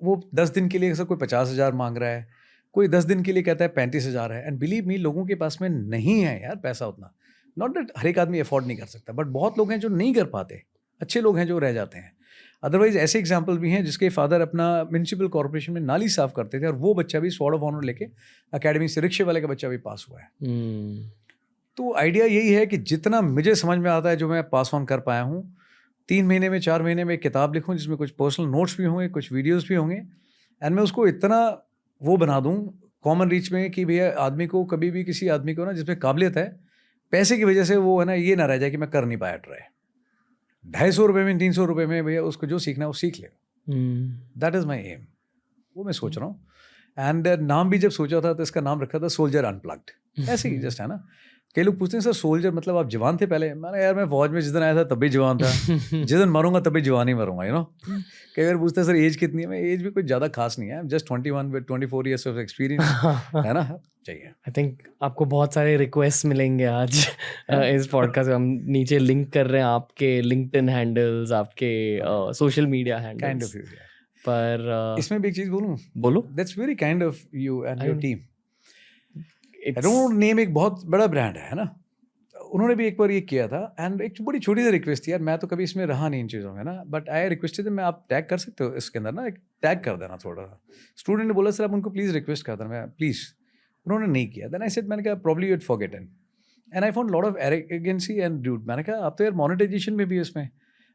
वो 10 दिन के लिए सर कोई 50,000 मांग रहा है, कोई 10 दिन के लिए कहता है 35,000 है। एंड बिलीव मी, लोगों के पास में नहीं है यार पैसा उतना। नॉट दैट हर एक आदमी अफोर्ड नहीं कर सकता, बट बहुत लोग हैं जो नहीं कर पाते, अच्छे लोग हैं जो रह जाते हैं। अदरवाइज ऐसे एग्जाम्पल भी हैं जिसके फादर अपना म्यूनसिपल कॉर्पोरेशन में नाली साफ करते थे, और वो बच्चा भी स्वॉर्ड ऑफ ऑनर लेके अकेडमी से, रिक्शे वाले का बच्चा भी पास हुआ है। तो आइडिया यही है कि जितना मुझे समझ में आता है, जो मैं पास ऑन कर पाया हूँ, 3 महीने में, 4 महीने में एक किताब लिखूँ जिसमें कुछ पर्सनल नोट्स भी होंगे, कुछ वीडियोज़ भी होंगे, एंड मैं उसको इतना वो बना दूँ कॉमन रीच में कि भैया आदमी को, कभी भी किसी आदमी को ना जिसमें काबिलियत है, पैसे की वजह से वो है ना ये ना रह जाए कि मैं कर नहीं पाया ट्राई। 250 रुपये में, 300 रुपये में भैया उसको जो सीखना है वो सीख ले। दैट इज़ माई एम, वो मैं सोच रहा हूँ। एंड नाम भी जब सोचा था तो इसका नाम रखा था सोल्जर अनप्लग्ड, ऐसे ही जस्ट है ना। कई लोग पूछते हैं सर सोल्जर मतलब आप जवान थे पहले? मैंने यार मैं फौज में जिस दिन आया था तब भी जवान था, जिस दिन मरूंगा तब भी जवान ही मरूंगा, यू नो। कई बार पूछते हैं सर एज कितनी है? मैं एज भी कुछ ज़्यादा खास नहीं है, just 21 with 24 years of experience, है ना, चाहिए। आई थिंक आपको बहुत सारे रिक्वेस्ट मिलेंगे आज इस पॉडकास्ट। हम नीचे लिंक कर रहे हैं आपके लिंक्डइन हैंडल्स, आपके सोशल मीडिया हैंडल्स। पर इसमें भी एक चीज़ बोलूँ? बोलो। That's very kind of you and your team. I don't name, एक बहुत बड़ा ब्रांड है ना, उन्होंने भी एक बार ये किया था, एंड एक बड़ी छोटी सी रिक्वेस्ट थी यार, मैं तो कभी इसमें रहा नहीं इन चीज़ों में ना, बट आई रिक्वेस्टेड, मैं आप टैग कर सकते हो इसके अंदर ना, एक टैग कर देना थोड़ा सा। स्टूडेंट ने बोला सर आप उनको प्लीज़ रिक्वेस्ट कर देना, मैं प्लीज़, उन्होंने नहीं किया। देन आई सेड, मैंने कहा probably you'd forgotten, and I found lot of arrogancy and dude. मैंने कहा आप तो यार मोनेटाइजेशन में भी इसमें,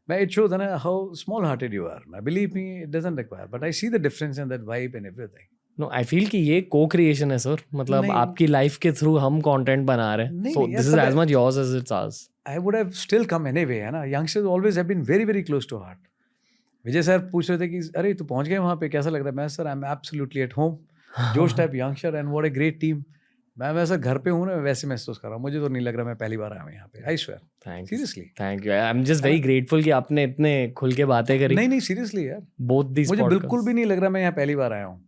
मैं इट शोज ना how small hearted you are. मैं believe me it doesn't require, but I see the difference in that vibe and everything. No, I feel कि ये को क्रिएशन है सर, मतलब आपकी लाइफ के थ्रू हम कंटेंट बना रहे हैं, so this is as much yours as it's ours. I would have still come anyway, है ना। Youngsters always have been very very close to heart. Vijay sir पूछ रहे थे कि अरे तू पहुंच गए वहाँ पे, कैसा लग रहा है? मैं sir I am absolutely at home, जोश type youngster, and what a great team. मैं वैसा घर पे हूँ ना, वैसे महसूस कर रहा हूँ, मुझे तो नहीं लग रहा मैं पहली बार आया हूँ यहाँ पे, I swear. Thank seriously, thank you, I am just very grateful कि आपने इतने खुल के बातें करी। नहीं सीरियसली यार, बोथ दिस मुझे बिल्कुल भी नहीं लग रहा मैं यहाँ पहली बार आया हूँ,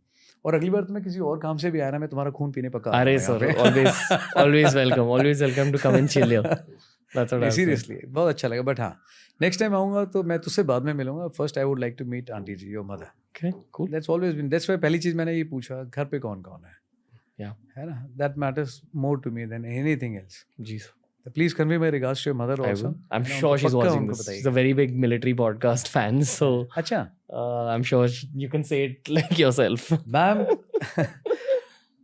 और अगली बार तो मैं किसी और काम से भी आया ना, मैं तुम्हारा खून पीने पक्का। अरे sir, always welcome to come and chill here. Seriously बहुत अच्छा लगा। बट हाँ, नेक्स्ट टाइम आऊँगा तो मैं तुझसे बाद में मिलूंगा। First I would like to meet aunty ji, your mother. Okay, cool. That's always been, that's why पहली चीज़ मैंने ये पूछा, घर पे कौन कौन है, या है ना, that matters more to me than anything else. जी sir, please convey my regards to your mother also. I'm sure she's watching this. She's a very big military podcast fan, so अच्छा, I'm sure you can say it like yourself.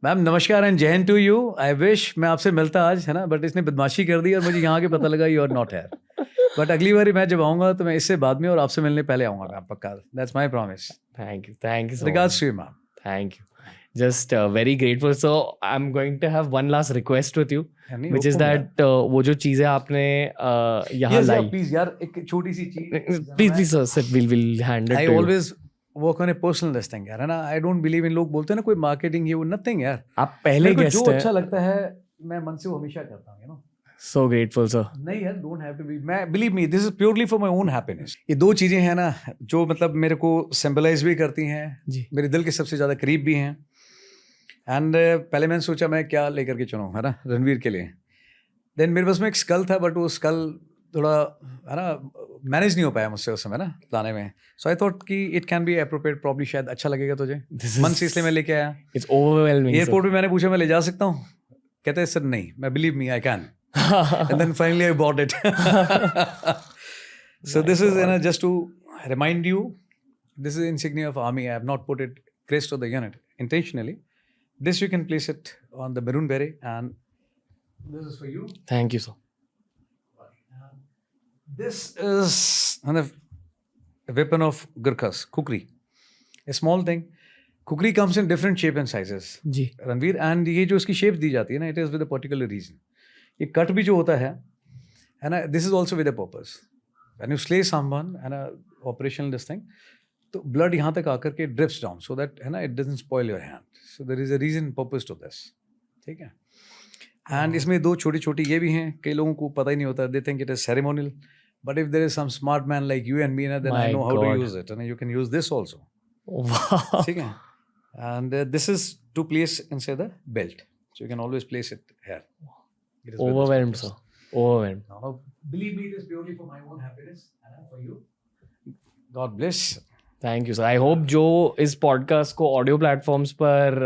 Ma'am नमस्कार and जय हिंद to you. I wish मैं आपसे मिलता आज, है ना, बट इसने बदमाशी कर दी और मुझे यहाँ के पता लगा you are not here. But अगली बार मैं जब आऊँगा तो मैं इससे बाद में और आपसे मिलने पहले आऊँगा मैं, पक्का। That's my promise. Thank you so रिगार्ड्स much. To you ma'am. Thank you. Just very grateful. So I'm going to have one last request with you, which is that वो जो चीजें आपने यहाँ लाई, प्लीज यार एक छोटी सी चीज, please sir, sit, we'll hand it I to you. always work on a personal this thing यार, है ना। I don't believe in, लोग बोलते हैं ना कोई मार्केटिंग ये वो, नथिंग यार। आप पहले मेरे को गेस्ट जो हैं। अच्छा लगता है मैं मन से वो हमेशा करता हूँ, you know. So grateful sir. नहीं यार, डोंट हैव टू बी, मैं believe me this is purely for my own happiness. ये 2 चीजें हैं ना जो मतलब मेरे को सिंबलाइज भी करती हैं जी। मेरे दिल के सबसे ज्यादा करीब भी हैं। एंड पहले मैंने सोचा मैं क्या लेकर के चलूँ, है ना, रणवीर के लिए। देन मेरे पास में एक स्कल था, बट वो स्कल थोड़ा, है ना, मैनेज नहीं हो पाया मुझसे उस समय ना लाने में. सो आई थॉट कि it can be appropriate, probably शायद अच्छा लगेगा तुझे. मन से इसलिए मैं लेके आया. It's overwhelming. एयरपोर्ट पे मैंने पूछा मैं ले जा सकता हूँ, कहते हैं सर नहीं, मैं believe me I can. And then finally I bought it. So this is just to remind you, this is insignia of army. I have not put it crest of the unit intentionally. This you can place it on the maroon beret, and this is for you. Thank you, sir. This is a weapon of Gurkhas, kukri. A small thing. Kukri comes in different shape and sizes. जी. Ranveer, and ये जो इसकी shape दी जाती है ना, it is with a particular reason. ये cut भी जो होता है ना, this is also with a purpose. When you slay someone and a operational this thing, तो blood यहाँ तक आकर के drips down so that है ना, it doesn't spoil your hand. So there is a reason, purpose to this. ठीक है. And इसमें दो छोटी छोटी ये भी हैं. कई लोगों को पता ही नहीं होता. They think it is ceremonial. But if there is some smart man like you and me, then I know how to use it. And you can use this also. Wow. ठीक है. And this is to place inside the belt. So you can always place it here. It is with this Overwhelmed, purpose. sir. Overwhelmed. Now, believe me, it is purely for my own happiness and for you. God bless. Thank you sir. I hope जो इस podcast को audio platforms पर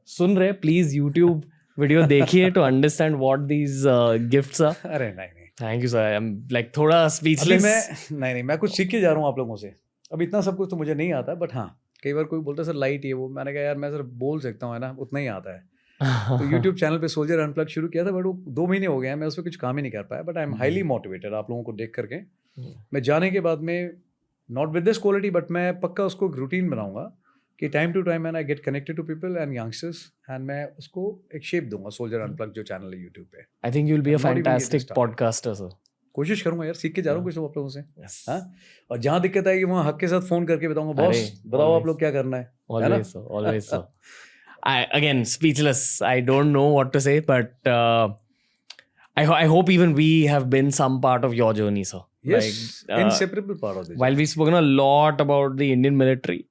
सुन रहे, please YouTube video देखिए to understand what these gifts are. अरे नहीं. Thank you sir. I am like थोड़ा अभी स्पीचलेस. मैं कुछ सीख के जा रहा हूँ आप लोगों से. अब इतना सब कुछ तो मुझे नहीं आता, बट हाँ कई बार कोई बोलता है सर लाइट ये वो, मैंने कहा यार मैं सर बोल सकता हूँ, है ना, उतना ही आता है. तो यूट्यूब चैनल पे सोल्जर अनप्लग शुरू किया था, बट वो 2 महीने हो गए हैं, मैं उस पर कुछ काम ही नहीं कर पाया. But I am highly motivated आप लोगों को देख करके. मैं जाने के बाद में not with this quality, but मैं पक्का उसको रूटीन बनाऊंगा कि time to time I get connected to people and youngsters, and मैं उसको एक शेप दूंगा. सोल्जर अनप्लग जो चैनल है यूट्यूब पे, I think you will be a Not even get fantastic started. Podcaster sir. कोशिश करूंगा यार, सीख के जा रहा हूँ कुछ आप लोगों से. यस. हाँ, और जहाँ दिक्कत आएगी वहाँ हक के साथ फोन करके बताऊंगा, बॉस अरे, बताओ आप always. लोग क्या करना है ना? Always, sir. Always, sir. Again, speechless. I don't know what to say, but I hope even we have been some part of your journey, sir. Yes, Like, inseparable part of this. while we've spoken a lot about the Indian military,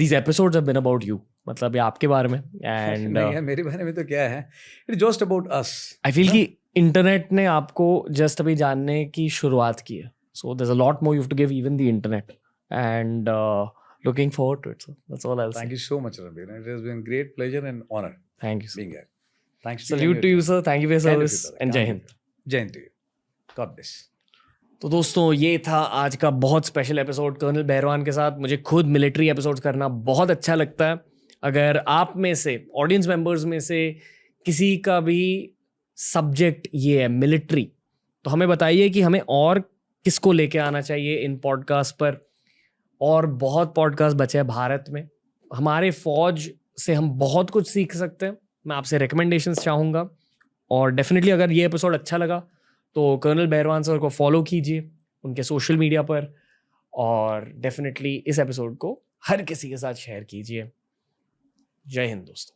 these episodes have been about you. मतलब ये आपके बारे में. And नहीं है मेरे बारे में तो क्या है, it's just about us. I feel कि इंटरनेट ने आपको जस्ट अभी जानने की शुरुआत की है. So there's a lot more you have to give even the internet. And looking forward to it, sir. That's all I'll say. Thank you so much, Ranveer. It has been great pleasure and honor Thank you, sir. being here. Thanks. Salute to you, sir. Thank you for your And to service. you, brother. And Jai Hind. Jai Hind to you. God bless. तो दोस्तों ये था आज का बहुत special episode colonel बहरवान के साथ. मुझे खुद मिलिट्री एपिसोड करना बहुत अच्छा लगता है. अगर आप में से ऑडियंस मेंबर्स में से किसी का भी सब्जेक्ट ये है मिलिट्री, तो हमें बताइए कि हमें और किसको लेके आना चाहिए इन पॉडकास्ट पर. और बहुत पॉडकास्ट बचे हैं भारत में. हमारे फौज से हम बहुत कुछ सीख सकते हैं. मैं आपसे रिकमेंडेशंस चाहूँगा. और डेफिनेटली अगर ये एपिसोड अच्छा लगा तो कर्नल बहरवान सर को फॉलो कीजिए उनके सोशल मीडिया पर. और डेफिनेटली इस एपिसोड को हर किसी के साथ शेयर कीजिए. जय हिंद दोस्तों.